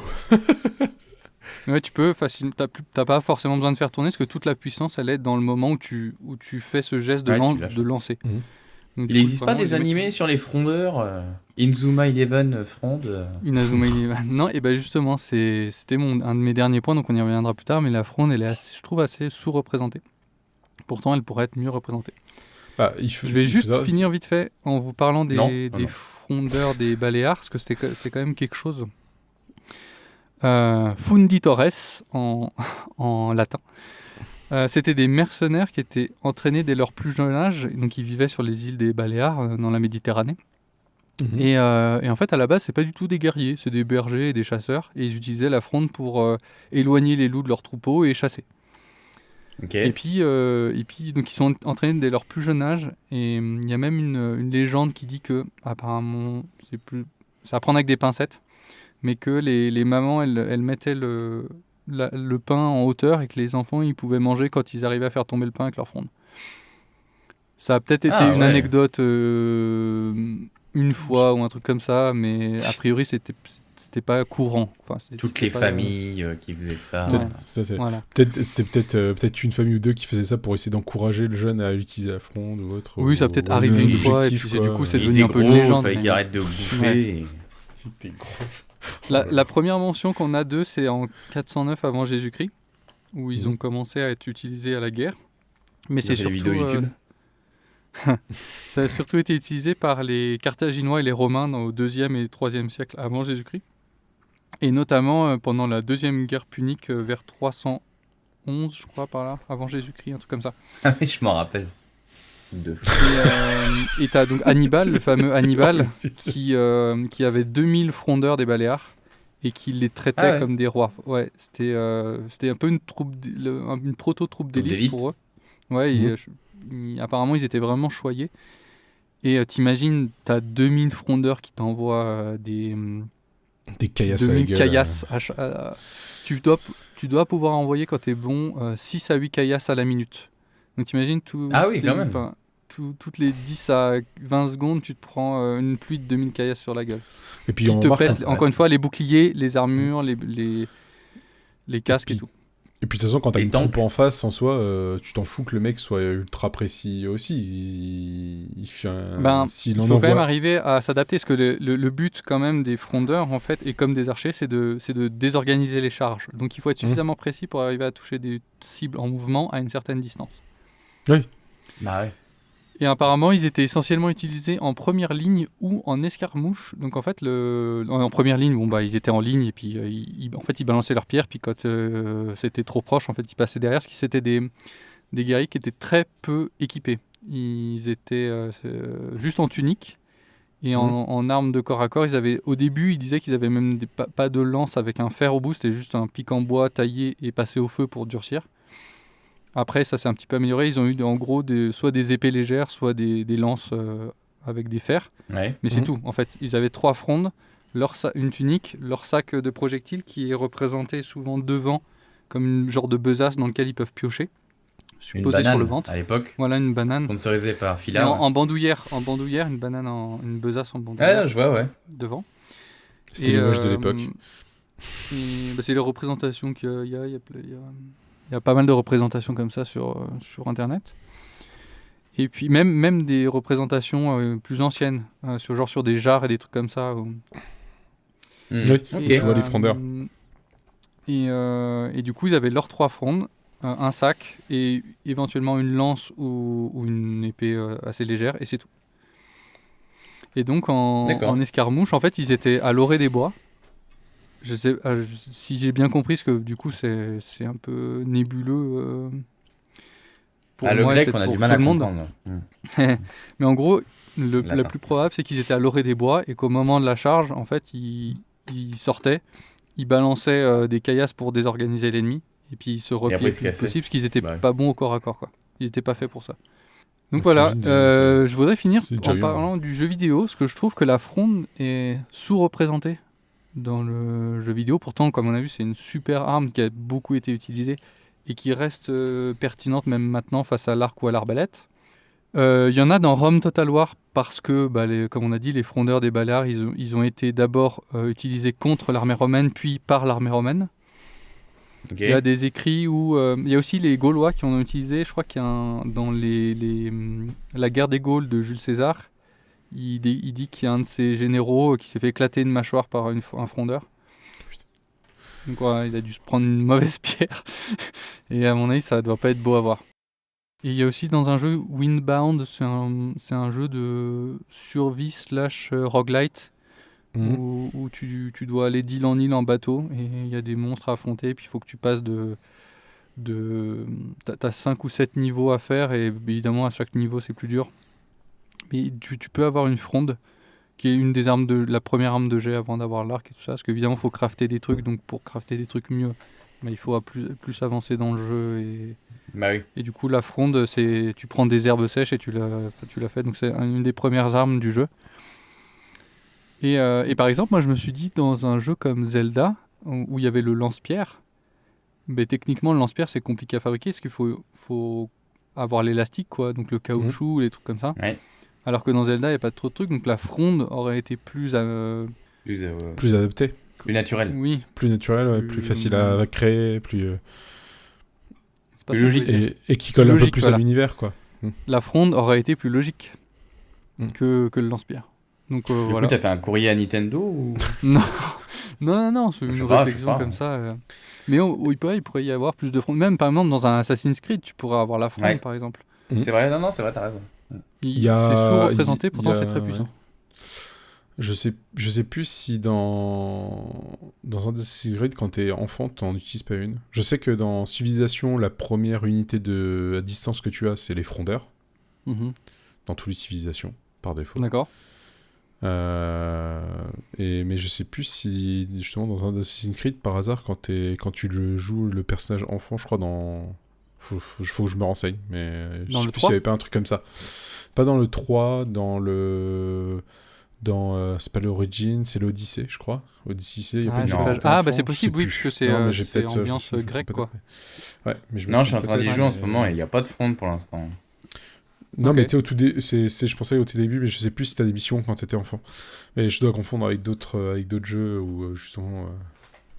Mais ouais, tu peux facilement. T'as pas forcément besoin de faire tourner, parce que toute la puissance, elle est dans le moment où tu fais ce geste Ouais, tu lâches. de lancer. Mhm. Donc, du Il coup, n'existe pas vraiment, des les mecs- animés sur les frondeurs Inzuma Eleven fronde Inazuma Eleven. Non, et ben justement, c'était un de mes derniers points, donc on y reviendra plus tard, mais la fronde, elle est je trouve assez sous-représentée. Pourtant, elle pourrait être mieux représentée. Bah, Je vais juste finir vite fait en vous parlant Non, des non. frondeurs des Baléares, parce que c'est quand même quelque chose. Funditores en latin. C'était des mercenaires qui étaient entraînés dès leur plus jeune âge, donc ils vivaient sur les îles des Baléares, dans la Méditerranée. Mhm. Et en fait, à la base, c'est pas du tout des guerriers, c'est des bergers et des chasseurs, et ils utilisaient la fronde pour éloigner les loups de leur troupeau et chasser. Ok. Et puis, donc ils sont entraînés dès leur plus jeune âge, et il y a même une légende qui dit que, apparemment, c'est à prendre avec des pincettes, mais que les mamans, elles mettaient le pain en hauteur et que les enfants, ils pouvaient manger quand ils arrivaient à faire tomber le pain avec leur fronde. Ça a peut-être été Ah, une ouais. anecdote une fois ou un truc comme ça, mais a priori, c'était pas courant. Enfin, Toutes c'était les pas- familles qui faisaient ça. Ouais. C'est Voilà. c'était peut-être une famille ou deux qui faisait ça pour essayer d'encourager le jeune à utiliser la fronde ou autre. Oui, ça a ou- peut-être ou arrivé un une fois, et objectif, puis quoi. du coup, c'est Il devenu était un peu une gros, légende. fallait mais- qu'il arrête de bouffer. Ouais. et- J'étais gros. La première mention qu'on a d'eux, c'est en 409 avant Jésus-Christ, où ils ont commencé à être utilisés à la guerre. Mais Ils c'est ont fait des surtout, vidéos YouTube. ça a surtout été utilisé par les Carthaginois et les Romains au 2e et 3e siècle avant Jésus-Christ. Et notamment pendant la deuxième guerre punique vers 311, je crois, par là, avant Jésus-Christ, un truc comme ça. Ah oui, je m'en rappelle. De fou. Et t'as donc Hannibal, le fameux Hannibal, qui avait 2000 frondeurs des Baléares et qui les traitait Ah ouais. comme des rois. Ouais, c'était un peu une proto-troupe d'élite d'élite. pour eux. Ouais, apparemment ils étaient vraiment choyés. Et t'imagines, t'as 2000 frondeurs qui t'envoient des caillasses à la 2000 gueule. caillasses. Tu dois pouvoir envoyer, quand t'es bon, 6 à 8 caillasses à la minute. Donc t'imagines Ah oui, quand même. toutes les 10 à 20 secondes, tu te prends une pluie de 2000 caillasses sur la gueule. Et puis Qui on te remarque, pète, encore une fois, les boucliers, les armures, les casques et, puis, tout. et puis de toute façon, quand t'as Et une donc- troupe en face, en soi, tu t'en fous que le mec soit ultra précis aussi. Il fait s'il Il en faut quand même envoie. arriver à s'adapter, parce que le but quand même des frondeurs, en fait, et comme des archers, c'est de désorganiser les charges. Donc il faut être suffisamment précis pour arriver à toucher des cibles en mouvement à une certaine distance. Bah ouais. Et apparemment, ils étaient essentiellement utilisés en première ligne ou en escarmouche. Donc en fait, en première ligne, ils étaient en ligne et puis ils balançaient leurs pierres. Puis quand c'était trop proche, en fait, ils passaient derrière. Ce qui c'était des guerriers qui étaient très peu équipés. Ils étaient juste en tunique et en armes de corps à corps. Au début, ils disaient qu'ils avaient même pas de lance avec un fer au bout. C'était juste un pic en bois taillé et passé au feu pour durcir. Après, ça s'est un petit peu amélioré. Ils ont eu en gros soit des épées légères, soit des lances avec des fers. Ouais. Mais c'est tout. En fait, ils avaient 3 frondes, une tunique, leur sac de projectiles qui est représenté souvent devant comme une genre de besace dans lequel ils peuvent piocher, Une posé banane sur le ventre. à l'époque, Voilà une banane. sponsorisée par Et Fila. en bandoulière, une banane, une besace en bandoulière Ah, je vois, ouais. devant. C'était Et, l'image de l'époque. C'est les représentations qu'il y a. Il y a pas mal de représentations comme ça sur Internet. Et puis même des représentations plus anciennes, sur des jarres et des trucs comme ça. Oui, Ok. tu vois les frondeurs. Et du coup, ils avaient leurs 3 frondes, un sac et éventuellement une lance ou une épée assez légère, et c'est tout. Et donc D'accord. en escarmouche, en fait, ils étaient à l'orée des bois. Je sais si j'ai bien compris, parce que du coup, c'est un peu nébuleux. Pour Le moi et grec, peut-être on a pour du mal tout à le monde. comprendre. Mais en gros, la Latin. plus probable, c'est qu'ils étaient à l'orée des bois et qu'au moment de la charge, en fait, ils sortaient, ils balançaient des caillasses pour désorganiser l'ennemi, et puis ils se après, repliaient ils le se plus cassaient. possible, parce qu'ils étaient Bah ouais. pas bons au corps à corps, quoi. Ils n'étaient pas faits pour ça. Donc Donc, voilà, t'imagines, je voudrais finir c'est déjà en bien. parlant du jeu vidéo, parce que je trouve que la fronde est sous-représentée dans le jeu vidéo. Pourtant, comme on a vu, c'est une super arme qui a beaucoup été utilisée et qui reste pertinente même maintenant face à l'arc ou à l'arbalète. Il y en a dans Rome Total War parce que, comme on a dit, les frondeurs des Baléares, ils ont été d'abord utilisés contre l'armée romaine, puis par l'armée romaine. Ok. Il y a des écrits où il y a aussi les Gaulois qui en ont utilisé. Je crois qu'il y a dans la guerre des Gaules de Jules César, il dit qu'il y a un de ses généraux qui s'est fait éclater une mâchoire par un frondeur. Donc voilà, il a dû se prendre une mauvaise pierre. Et à mon avis, ça doit pas être beau à voir. Et il y a aussi dans un jeu Windbound, c'est un jeu de survie / roguelite. Où tu dois aller d'île en île en bateau et il y a des monstres à affronter, puis il faut que tu passes t'as 5 ou 7 niveaux à faire et évidemment à chaque niveau c'est plus dur. Mais tu peux avoir une fronde qui est une des armes la première arme de jet avant d'avoir l'arc et tout ça, parce qu'évidemment il faut crafter des trucs, donc pour crafter des trucs mieux, mais il faut plus avancer dans le jeu Bah oui. et du coup la fronde tu prends des herbes sèches et tu la fais, donc c'est une des premières armes du jeu. Et par exemple, moi je me suis dit, dans un jeu comme Zelda, où il y avait le lance-pierre, mais techniquement le lance-pierre c'est compliqué à fabriquer, parce qu'il faut avoir l'élastique, quoi, donc le caoutchouc, les trucs comme ça. Ouais. Alors que dans Zelda, il n'y a pas trop de trucs, donc la fronde aurait été plus... Plus adapté, plus naturel. Oui, plus naturel, ouais, plus facile à créer, plus c'est pas Plus ça que logique. je voulais dire. et qui colle un peu Logique, plus voilà. à l'univers, quoi. La fronde aurait été plus logique Mm. que le lance-pierre. Donc Du voilà. coup, t'as fait un courrier à Nintendo ou... Non, c'est Je une sais pas, réflexion comme ça. Mais il pourrait y avoir plus de frondes. Même par exemple dans un Assassin's Creed, tu pourrais avoir la fronde, Ouais. par exemple. C'est vrai, non, c'est vrai, t'as raison. Il y a- C'est sous-représenté, pourtant il y a- c'est très puissant. Je sais plus si dans un Assassin's Creed, quand t'es enfant, t'en utilises pas une. Je sais que dans Civilization, la première unité à distance que tu as, c'est les frondeurs, Mhm. dans toutes les civilisations, par défaut. D'accord. Mais je sais plus si, justement, dans un Assassin's Creed, par hasard, quand tu joues le personnage enfant, je crois, faut que je me renseigne, mais je Dans sais le plus 3? s'il y avait pas un truc comme ça. Pas dans le 3, c'est pas l'Origin, c'est l'Odyssée, je crois. Odyssée, il y a pas une non. phase Bah enfant, c'est possible, je sais oui, plus. parce que Non, mais j'ai c'est peut-être, ambiance je me grecque, peut-être quoi. Ouais, mais je me Non, je suis en trompe train d'y peut-être, jouer en ce mais- moment et il n'y a pas de fronde pour l'instant. Non, Ok. mais tu sais, je pensais au tout début, mais je sais plus si t'as des missions quand t'étais enfant. Mais je dois confondre avec d'autres jeux où, justement...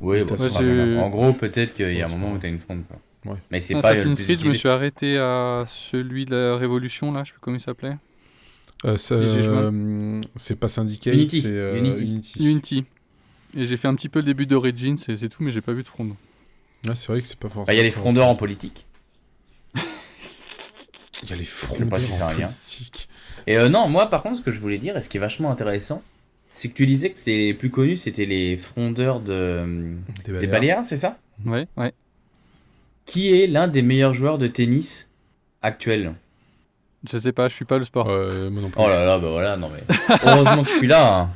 Oui, Ouais, bon, c'est c'est pas j'ai- vraiment. En gros, peut-être qu'il y a un Ouais, c'est moment pas où t'as une fronde. Quoi. Ouais. Mais c'est pas le Assassin's plus Creed, je me utilisé. suis arrêté à celui de la Révolution, là, je sais plus comment il s'appelait. j'ai joué c'est pas Syndicate, Unity. c'est Unity. Unity. Et j'ai fait un petit peu le début d'Origins, c'est tout, mais j'ai pas vu de fronde. Ouais, c'est vrai que c'est pas forcément... Bah, il y a les frondeurs en politique. Il y a les sais pas frondeurs si c'est un en lien. politique. Et non, moi par contre, ce que je voulais dire, et ce qui est vachement intéressant, c'est que tu disais que les plus connus c'était les frondeurs des Baléares, c'est ça? Ouais. Qui est l'un des meilleurs joueurs de tennis actuels? Je sais pas, je suis pas le sport. Moi non plus. Oh là là, bah voilà, non mais. Heureusement que je suis là. Hein.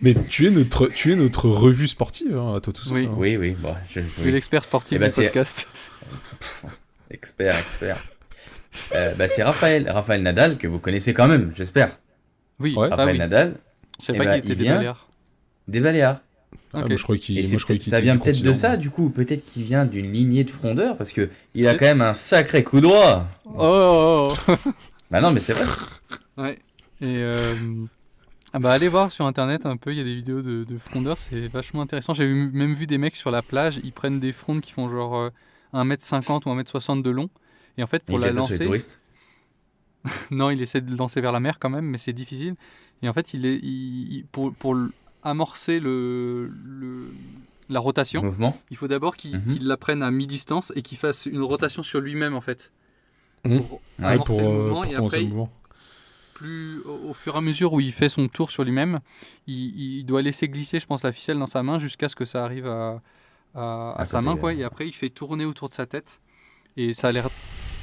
Mais tu es notre revue sportive, hein, à toi tout seul. Oui. hein. Oui, bon, Je suis l'expert sportif Eh ben, du c'est- podcast. Expert. Bah, c'est Raphaël Nadal, que vous connaissez quand même, j'espère. Oui, Ouais. ça Raphaël oui. Nadal, Je sais Eh pas ben, qu'il était il des vient- Baléares. des Baléares. Ah, Ok. moi, je crois qu'il Et moi, je croyais qu'il ça était vient du peut-être de continent. ça, du coup. Peut-être qu'il vient d'une lignée de frondeurs, parce que il a quand même un sacré coup droit. Oh. Bah non, mais c'est vrai. Ouais. Et allez voir sur internet un peu, il y a des vidéos de frondeurs, c'est vachement intéressant. J'ai même vu des mecs sur la plage, ils prennent des frondes qui font genre 1m50 ou 1m60 de long. Et en fait, pour Il la jette ça sur les lancer, touristes. non, il essaie de le lancer vers la mer quand même, mais c'est difficile. Et en fait, pour amorcer la rotation, Mouvement. il faut d'abord qu'il Mhm. la prenne à mi-distance et qu'il fasse une rotation sur lui-même en fait. Mhm. Pour Ouais, amorcer le mouvement et commencer après, le mouvement. au fur et à mesure où il fait son tour sur lui-même, il doit laisser glisser, je pense, la ficelle dans sa main jusqu'à ce que ça arrive à sa côté, main, quoi. Et après, il fait tourner autour de sa tête. Et ça a l'air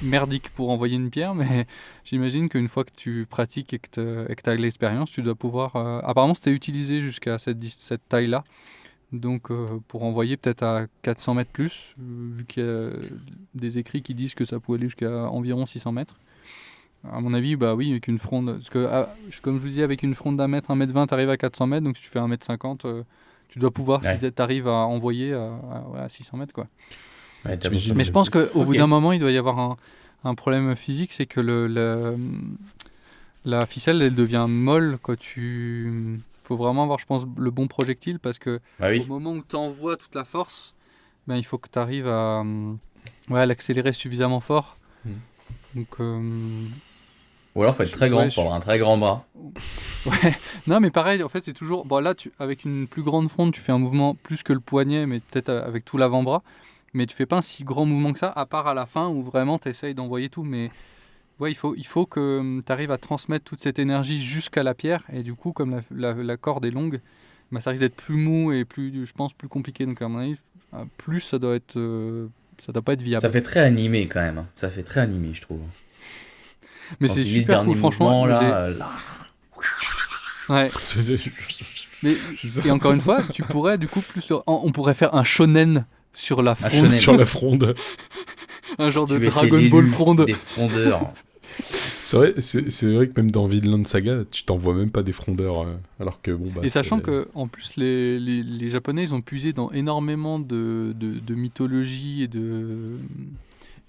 merdique pour envoyer une pierre, mais j'imagine qu'une fois que tu pratiques et que tu as de l'expérience, tu dois pouvoir... Apparemment, c'était utilisé jusqu'à cette taille-là. Donc, pour envoyer peut-être à 400 mètres plus, vu qu'il y a des écrits qui disent que ça pouvait aller jusqu'à environ 600 mètres. À mon avis, bah oui, avec une fronde... Parce que, comme je vous dis, avec une fronde d'1 mètre, 1m20, tu arrives à 400 mètres. Donc, si tu fais 1m50, tu dois pouvoir, Ouais. si tu arrives à envoyer à 600 mètres, quoi. Ouais, t'as T'imagines, bon. Mais je pense qu'au bout Ok. d'un moment, il doit y avoir un problème physique, c'est que la ficelle, elle devient molle quand tu... faut vraiment avoir, je pense, le bon projectile, parce que Bah au oui. moment où tu envoies toute la force, ben, il faut que tu arrives à l'accélérer suffisamment fort. Donc, Ou alors, faut être très grand pour avoir un très grand bras. ouais. Non, mais pareil, en fait, c'est toujours. Bon, là, avec une plus grande fronde, tu fais un mouvement plus que le poignet, mais peut-être avec tout l'avant-bras. Mais tu fais pas un si grand mouvement que ça, à part à la fin où vraiment tu essayes d'envoyer tout. Mais ouais, il faut que tu arrives à transmettre toute cette énergie jusqu'à la pierre. Et du coup, comme la corde est longue, bah, ça risque d'être plus mou et plus, je pense, plus compliqué. Donc, à mon avis, plus ça doit pas être viable. Ça fait très animé quand même. Ça fait très animé, je trouve. Mais Quand c'est tu dis le super dernier cool, franchement. mouvement, Là. Ouais. Mais, et encore une fois, tu pourrais du coup on pourrait faire un shonen sur la fronde. Sur la fronde. Un genre de Tu étais Dragon l'élu Ball fronde. des frondeurs. C'est vrai que même dans Vinland Saga, tu t'en vois même pas des frondeurs. Alors que bon. Bah, Et sachant que en plus les Japonais ils ont puisé dans énormément de mythologie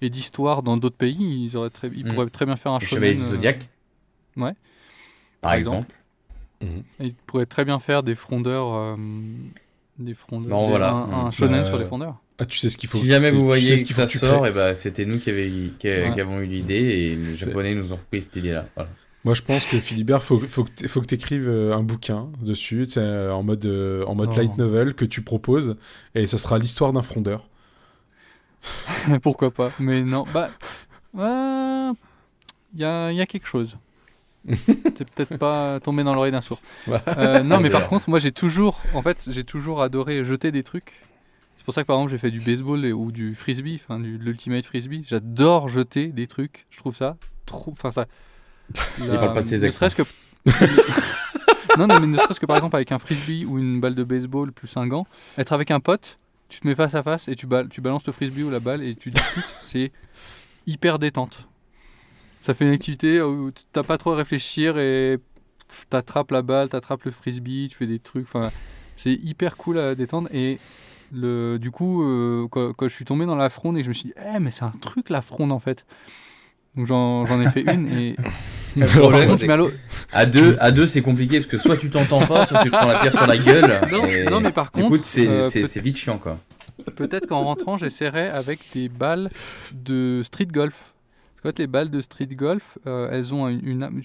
et d'histoire dans d'autres pays, ils pourraient très bien faire un Le shonen. Chevalier du Zodiac. Ouais. Par exemple. Ils pourraient très bien faire des frondeurs. Bon, voilà. Un shonen sur les frondeurs. Ah, tu sais ce qu'il faut. Si jamais vous voyez tu sais ce que qu'il faut ça tu sort, crées. et bah, c'était nous qui avons eu l'idée et les Japonais nous ont repris cette idée-là. Voilà. Moi, je pense que Philibert, faut que tu écrives un bouquin dessus, en mode light novel que tu proposes, et ça sera l'histoire d'un frondeur. Pourquoi pas. Mais non, il y a quelque chose. C'est peut-être pas tombé dans l'oreille d'un sourd. Non, mais par contre, moi j'ai toujours adoré jeter des trucs. C'est pour ça que par exemple j'ai fait du baseball ou du frisbee, enfin de l'ultimate frisbee. J'adore jeter des trucs. Je trouve ça trop. Enfin ça. Il parle pas de ses ne accents. serait-ce que. non, mais ne serait-ce que par exemple avec un frisbee ou une balle de baseball plus un gant, être avec un pote, tu te mets face à face et tu balances le frisbee ou la balle et tu discutes, c'est hyper détente. Ça fait une activité où t'as pas trop à réfléchir et t'attrapes la balle, t'attrapes le frisbee, tu fais des trucs. Enfin, c'est hyper cool à détendre. Et du coup, quand je suis tombé dans la fronde et que je me suis dit, mais c'est un truc la fronde en fait. Donc j'en ai fait une et. Le problème, c'est à deux, c'est compliqué parce que soit tu t'entends pas, soit tu te prends la pierre sur la gueule. Non, mais par contre, écoute, c'est vite chiant quoi. Peut-être qu'en rentrant, j'essaierai avec des balles de street golf. En fait, les balles de street golf, elles ont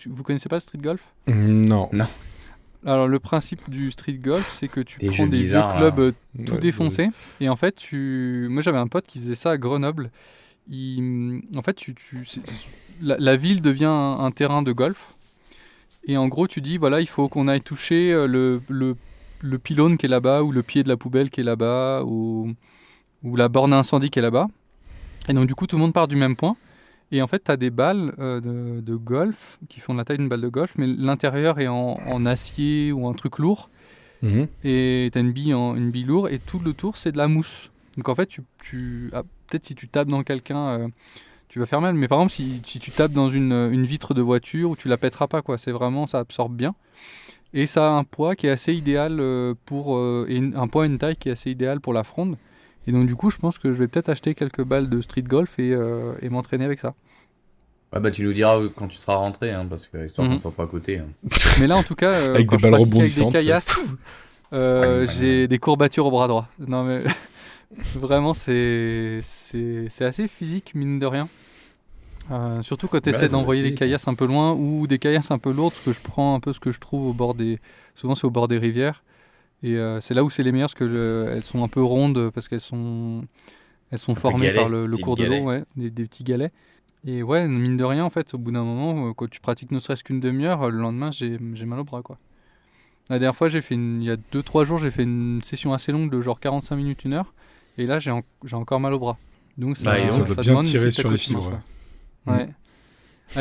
Vous connaissez pas le street golf ? Non. Alors, le principe du street golf, c'est que tu Des prends jeux des vieux bizarres, clubs tout Ouais, défoncés. Et en fait, moi, j'avais un pote qui faisait ça à Grenoble. En fait, la ville devient un terrain de golf. Et en gros, tu dis, voilà, il faut qu'on aille toucher le pylône qui est là-bas, ou le pied de la poubelle qui est là-bas, ou la borne à incendie qui est là-bas. Et donc, du coup, tout le monde part du même point. Et en fait, tu as des balles de golf qui font la taille d'une balle de golf, mais l'intérieur est en acier ou un truc lourd. Mhm. Et tu as une bille lourde, et tout le tour, c'est de la mousse. Donc en fait, peut-être si tu tapes dans quelqu'un, tu vas faire mal. Mais par exemple, si tu tapes dans une vitre de voiture, tu la pèteras pas, quoi. C'est vraiment, ça absorbe bien. Et ça a un poids qui est assez idéal un poids et une taille qui est assez idéal pour la fronde. Et donc du coup, je pense que je vais peut-être acheter quelques balles de street golf et m'entraîner avec ça. Ouais, bah tu nous diras quand tu seras rentré, hein, parce que histoire qu'on soit pas à côté. Hein. Mais là, en tout cas, Avec quand des je balles pratique rebondissantes, avec des caillasses, j'ai des courbatures au bras droit. Non mais vraiment, c'est assez physique, mine de rien. Surtout quand tu essaies d'envoyer des caillasses un peu loin ou des caillasses un peu lourdes, parce que je prends un peu ce que je trouve souvent c'est au bord des rivières. Et c'est là où c'est les meilleures, parce que elles sont un peu rondes, parce qu'elles sont formées galets, par le cours de galets. l'eau, ouais, des petits galets. Et ouais, mine de rien, en fait, au bout d'un moment, quand tu pratiques ne serait-ce qu'une demi-heure, le lendemain, j'ai mal au bras, quoi. La dernière fois, il y a 2-3 jours, j'ai fait une session assez longue de genre 45 minutes, 1 heure. Et là, j'ai encore mal au bras. Donc ça doit bien demande une tirer petite sur les accoutumance, fibres. quoi. Ouais.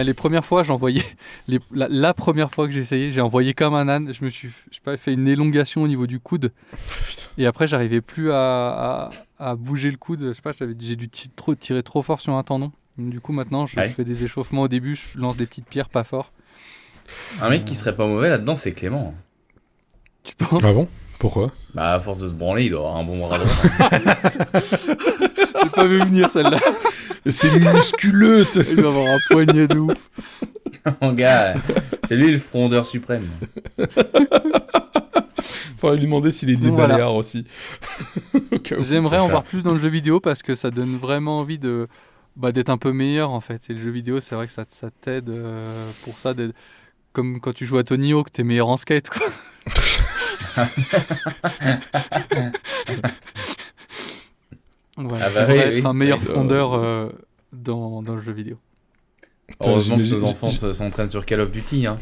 Les premières fois, j'envoyais. La première fois que j'ai essayé, j'ai envoyé comme un âne. Je me suis fait une élongation au niveau du coude. Et après, j'arrivais plus à bouger le coude. Je sais pas, j'ai dû tirer trop fort sur un tendon. Donc, du coup, maintenant, je fais des échauffements au début. Je lance des petites pierres pas fort. Un mec qui serait pas mauvais là-dedans, c'est Clément. Tu penses ? Ah bon ? Pourquoi ? Bah, à force de se branler, il doit avoir un bon bras droit. J'ai pas vu venir celle-là. C'est musculeux, tu sais. Il doit avoir un poignet de ouf. Mon gars, c'est lui le frondeur suprême. Faudrait lui demander s'il est des Donc, voilà. baléares aussi. Au cas où. J'aimerais c'est en ça. voir plus dans le jeu vidéo parce que ça donne vraiment envie d'être un peu meilleur en fait. Et le jeu vidéo, c'est vrai que ça t'aide pour ça. Comme quand tu joues à Tony Hawk, t'es meilleur en skate, quoi. Voilà, Ah bah j'aimerais oui, être oui. un meilleur Oui. frondeur dans le jeu vidéo. Heureusement que J'imagine- nos enfants s'entraînent sur Call of Duty. Hein.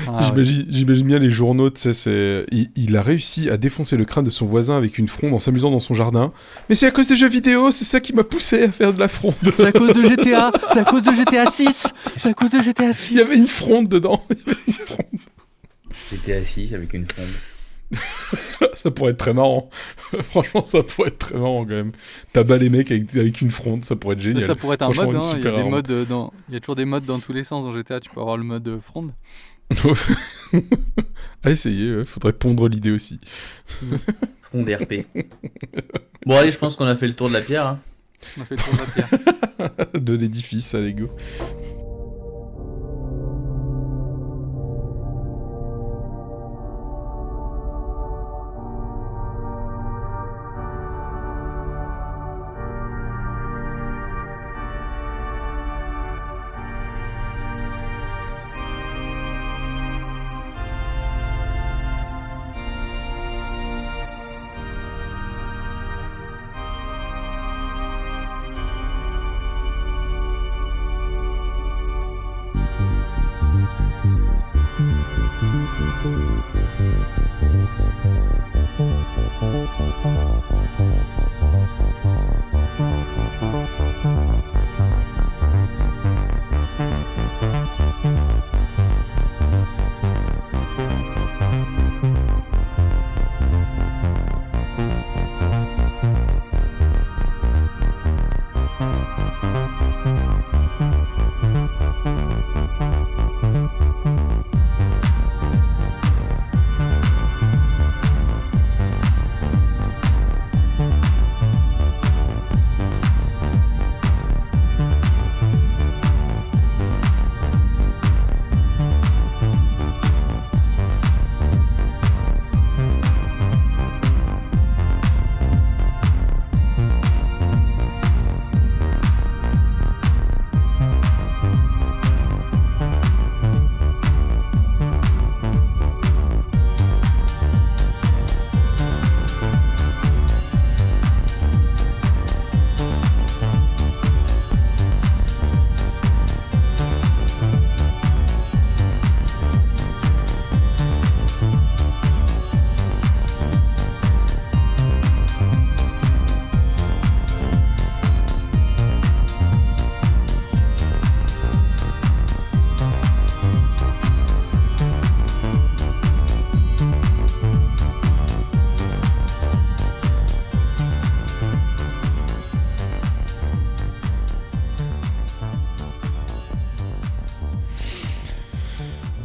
Ah, ouais. J'imagine bien les journaux, tu sais, il a réussi à défoncer le crâne de son voisin avec une fronde en s'amusant dans son jardin. Mais c'est à cause des jeux vidéo, c'est ça qui m'a poussé à faire de la fronde. C'est à cause de GTA, c'est à cause de GTA 6, c'est à cause de GTA 6. Il y avait une fronde dedans. Il y avait une fronde. J'étais assis avec une fronde. Ça pourrait être très marrant. Franchement, ça pourrait être très marrant quand même. T'abats les mecs avec une fronde, ça pourrait être génial. Ça pourrait être un Franchement, mode, une hein. Il y super a des arme. modes il y a toujours des modes dans tous les sens dans GTA. Tu peux avoir le mode fronde. À essayer, faudrait pondre l'idée aussi. Fronde RP. Bon, allez, je pense qu'on a fait le tour de la pierre. Hein. On a fait le tour de la pierre. De l'édifice à Lego.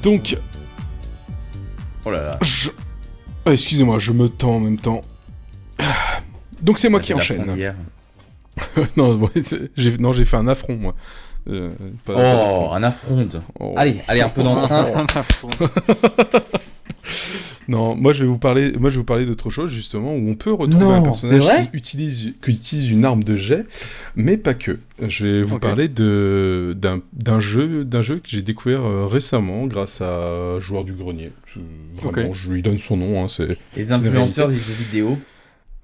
Donc, Oh là là. Ah, excusez-moi, je me tends en même temps. Donc c'est moi qui La enchaîne. frontière. Non, j'ai fait un affront, moi. Oh, un affront. Oh. Allez, un peu d'entrain. Non, moi je vais vous parler d'autre chose justement où on peut retrouver Non, un personnage c'est vrai qui utilise une arme de jet, mais pas que. Je vais vous Ok. parler d'un jeu que j'ai découvert récemment grâce à Joueur du Grenier. Vraiment, Ok. je lui donne son nom. Hein, c'est Les une influenceurs des réalité. jeux vidéo.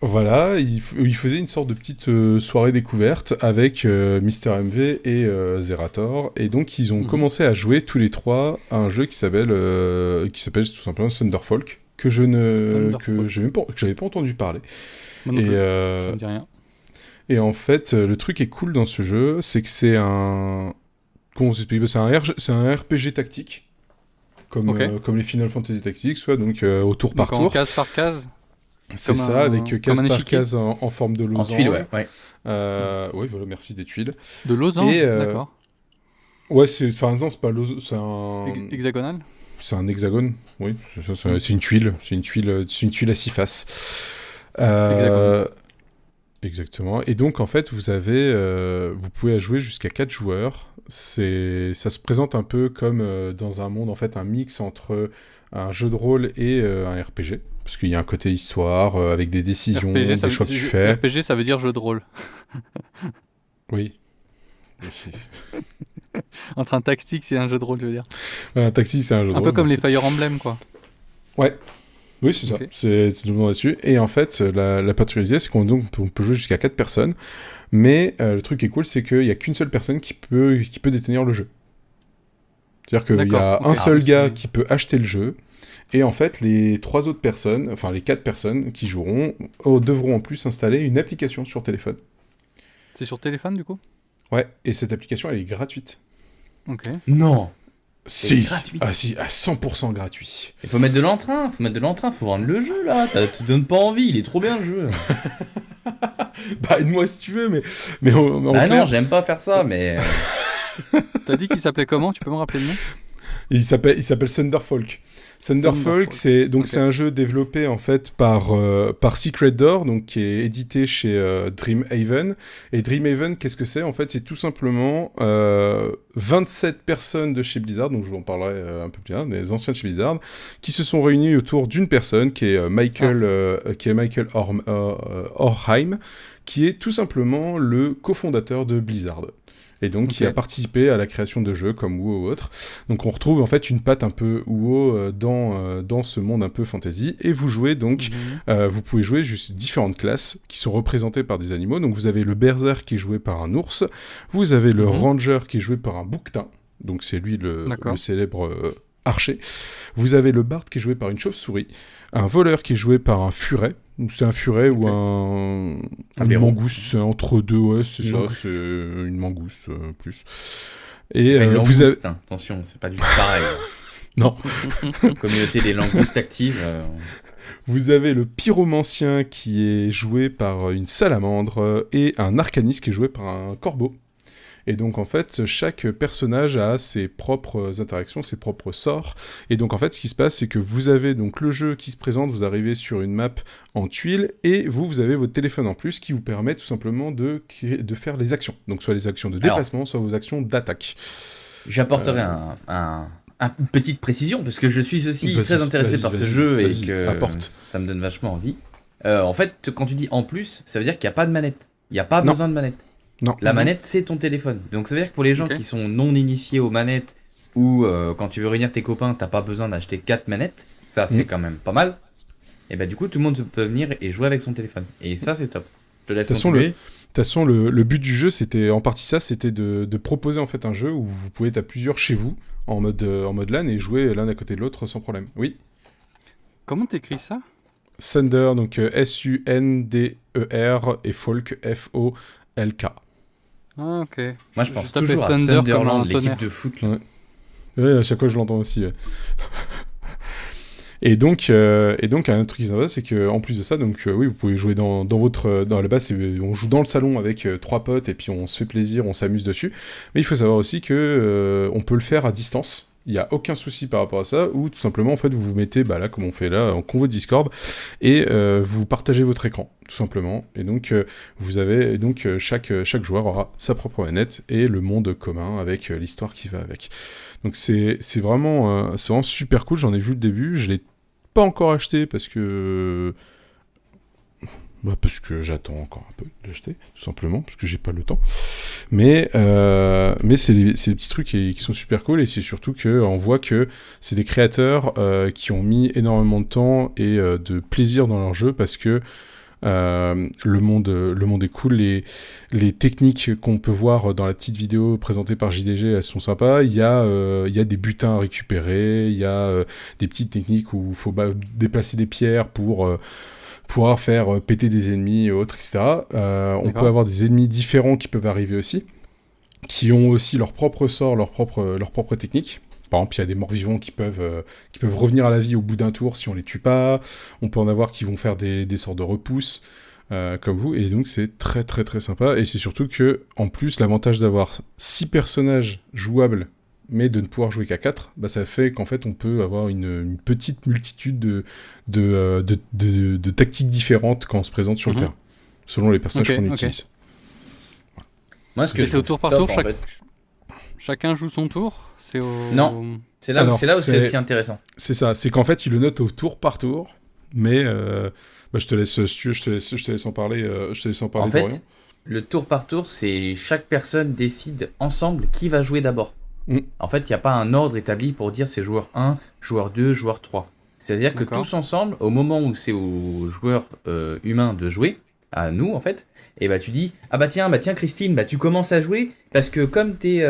Voilà, il faisait une sorte de petite soirée découverte avec Mister MV et Zerator, et donc ils ont commencé à jouer tous les trois à un jeu qui s'appelle tout simplement Thunderfolk, que j'avais pas entendu parler. Moi non Et plus, ça euh, me dit rien. et en fait, le truc qui est cool dans ce jeu, c'est que c'est un comment s'explique, c'est un RPG tactique, comme Ok. comme les Final Fantasy Tactics, soit donc au tour par Donc en tour. case par case. C'est comme ça, un- avec comme case un par échiquier. case en forme de En losange. tuile, ouais. Oui, voilà, merci, des tuiles. De losange, Et, d'accord. Ouais, non, c'est pas c'est un... Hexagonal. C'est un hexagone, oui. C'est une tuile, c'est une tuile à 6 faces. Exactement. Et donc, en fait, vous pouvez jouer jusqu'à 4 joueurs. Ça se présente un peu comme dans un monde, en fait, un mix entre un jeu de rôle et un RPG. Parce qu'il y a un côté histoire, avec des décisions, RPG, des choix que tu fais. RPG, ça veut dire jeu de rôle. Oui. Entre un tactique et un jeu de rôle, je veux dire. Un taxi, c'est un jeu de Un rôle. peu comme donc les Fire Emblem, quoi. Ouais. Oui, c'est ça. Ok. C'est totalement là-dessus. Et en fait, la particularité, c'est on peut jouer jusqu'à 4 personnes. Mais le truc qui est cool, c'est qu'il n'y a qu'une seule personne qui peut détenir le jeu. C'est-à-dire qu'il y a D'accord, un ok. seul Ah, gars c'est- qui peut acheter le jeu. Et en fait, les 3 autres personnes, enfin les 4 personnes qui joueront, devront en plus installer une application sur téléphone. C'est sur téléphone, du coup? Ouais, et cette application, elle est gratuite. Ok. Non. Si, gratuit. ah si, à 100% gratuit. Il faut mettre de l'entrain, faut vendre le jeu là. Tu donnes pas envie, il est trop bien le jeu. Bah, aide-moi si tu veux, mais en Ah clair, non, j'aime pas faire ça, mais. T'as dit qu'il s'appelait comment? Tu peux me rappeler le nom? il s'appelle Thunderfolk. Thunderfolk, Thunderfolk. c'est un jeu développé en fait par Secret Door, donc qui est édité chez Dreamhaven. Et Dreamhaven, qu'est-ce que c'est? En fait, c'est tout simplement 27 personnes de chez Blizzard, donc je vous en parlerai un peu plus tard, des anciens de chez Blizzard, qui se sont réunis autour d'une personne qui est Michael Orheim, qui est tout simplement le cofondateur de Blizzard. Et donc qui Ok. a participé à la création de jeux comme WoW ou autre. Donc on retrouve en fait une patte un peu WoW dans ce monde un peu fantasy. Et vous jouez donc, vous pouvez jouer juste différentes classes qui sont représentées par des animaux. Donc vous avez le berserk qui est joué par un ours, vous avez le ranger qui est joué par un bouquetin, donc c'est lui le D'accord. célèbre archer. Vous avez le bard qui est joué par une chauve-souris, un voleur qui est joué par un furet. Donc c'est un furet ou Un une blaireau. mangouste, c'est entre deux, ouais, c'est Une ça, mangouste. c'est une mangouste plus. Et Une vous avez... langouste, hein. Attention, c'est pas du tout pareil. Non. Communauté des langoustes actives. Vous avez le pyromancien qui est joué par une salamandre et un arcaniste qui est joué par un corbeau. Et donc en fait, chaque personnage a ses propres interactions, ses propres sorts. Et donc en fait, ce qui se passe, c'est que vous avez donc le jeu qui se présente, vous arrivez sur une map en tuiles, et vous avez votre téléphone en plus qui vous permet tout simplement de faire les actions. Donc soit les actions de déplacement, soit vos actions d'attaque. J'apporterai une petite précision, parce que je suis aussi Vas-y, très intéressé vas-y, par ce vas-y, jeu et vas-y, que apporte. ça me donne vachement envie. En fait, quand tu dis en plus, ça veut dire qu'il n'y a pas de manette. Il n'y a pas Non. besoin de manette. Non. La manette, c'est ton téléphone. Donc ça veut dire que pour les gens Ok. qui sont non initiés aux manettes, ou quand tu veux réunir tes copains, t'as pas besoin d'acheter 4 manettes, ça c'est quand même pas mal. Et bah du coup, tout le monde peut venir et jouer avec son téléphone. Et ça, c'est top. Je te laisse De toute façon, continuer. De toute façon, le but du jeu, c'était en partie ça, c'était de proposer en fait un jeu où vous pouvez être à plusieurs chez vous, en mode LAN, et jouer l'un à côté de l'autre sans problème. Oui. Comment t'écris ça? Thunder, donc S-U-N-D-E-R, et Folk, F-O-L-K. Ah, ok. Moi, je pense tapais toujours à Thunder comme Sunderland, un l'équipe tonnerre. de foot. Ouais. Ouais, à chaque fois je l'entends aussi. Ouais. Et donc, un autre truc qui est sympa, c'est que en plus de ça, donc oui, vous pouvez jouer dans la base, on joue dans le salon avec 3 potes et puis on se fait plaisir, on s'amuse dessus. Mais il faut savoir aussi que on peut le faire à distance. Il n'y a aucun souci par rapport à ça, ou tout simplement en fait vous vous mettez là comme on fait là en convo Discord et vous partagez votre écran tout simplement. Et donc chaque joueur aura sa propre manette et le monde commun avec l'histoire qui va avec. Donc c'est vraiment super cool. J'en ai vu le début, je l'ai pas encore acheté parce que j'attends encore un peu de l'acheter, tout simplement, parce que j'ai pas le temps. Mais c'est les petits trucs qui sont super cool, et c'est surtout qu'on voit que c'est des créateurs qui ont mis énormément de temps et de plaisir dans leur jeu, parce que le monde est cool, les techniques qu'on peut voir dans la petite vidéo présentée par JDG, elles sont sympas. Il y a des butins à récupérer, il y a des petites techniques où il faut déplacer des pierres pour pouvoir faire péter des ennemis et autres, etc. On peut avoir des ennemis différents qui peuvent arriver aussi, qui ont aussi leur propre sort, leur propre technique. Par exemple, il y a des morts-vivants qui peuvent revenir à la vie au bout d'un tour si on les tue pas. On peut en avoir qui vont faire des sorts de repousse, comme vous. Et donc, c'est très, très, très sympa. Et c'est surtout que, en plus, l'avantage d'avoir 6 personnages jouables, mais de ne pouvoir jouer qu'à 4, ça fait qu'en fait, on peut avoir une petite multitude de tactiques différentes quand on se présente sur le terrain. selon les personnages Ok, qu'on ok. utilise. Moi, ce que Et je c'est au trouve tour par top, tour, en chaque- fait, Chacun joue son tour. C'est au... Non. c'est là, Alors, c'est là où c'est c'est- aussi intéressant. C'est ça, c'est qu'en fait, il le note au tour par tour, mais bah, je te laisse en parler, En Dorian. fait, le tour par tour, c'est chaque personne décide ensemble qui va jouer d'abord. Mm. En fait, il n'y a pas un ordre établi pour dire c'est joueur 1, joueur 2, joueur 3. C'est-à-dire que D'accord. tous ensemble, au moment où c'est aux joueurs humains de jouer, à nous en fait, et bah tu dis ah bah tiens Christine, bah tu commences à jouer parce que comme t'es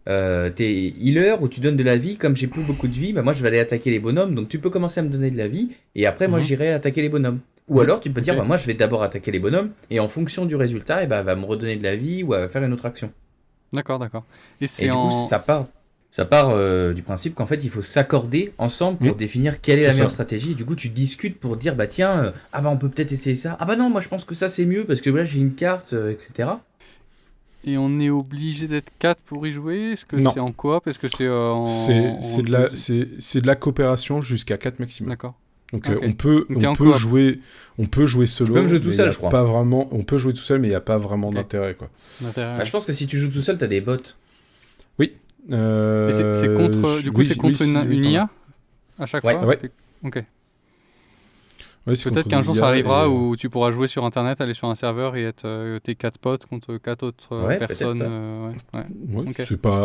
healer ou tu donnes de la vie, comme j'ai plus beaucoup de vie, bah moi je vais aller attaquer les bonhommes, donc tu peux commencer à me donner de la vie et après moi Mhm. j'irai attaquer les bonhommes. Ou alors tu peux dire Ok. bah moi je vais d'abord attaquer les bonhommes et en fonction du résultat, et bah elle va me redonner de la vie ou elle va faire une autre action. D'accord. Et Et c'est du coup en... ça part du principe qu'en fait il faut s'accorder ensemble pour Mhm. définir quelle est C'est la meilleure ça. stratégie. Et du coup tu discutes pour dire bah tiens ah bah on peut peut-être essayer ça. Ah bah non moi je pense que ça c'est mieux parce que là j'ai une carte etc. Et on est obligé d'être 4 pour y jouer? Est-ce que Non. c'est en coop? Est-ce que c'est C'est de la coopération jusqu'à 4 maximum. D'accord. Donc Ok. on peut Donc t'es en coop. jouer solo. peux même jouer tout mais seul, y a je crois. Pas vraiment, on peut jouer tout seul, mais il n'y a pas vraiment Ok. d'intérêt, quoi. D'intérêt, Bah, je pense que si tu joues tout seul t'as des bots. Et c'est contre, du coup, oui, c'est contre oui, une t'en as. IA à chaque Ouais. fois? Ouais. Ok. Ouais, c'est Peut-être contre qu'un des jour IA ça arrivera et, où tu pourras jouer sur internet, aller sur un serveur et être tes 4 potes contre 4 autres Ouais, personnes. peut-être, Ouais. Ouais, Ok.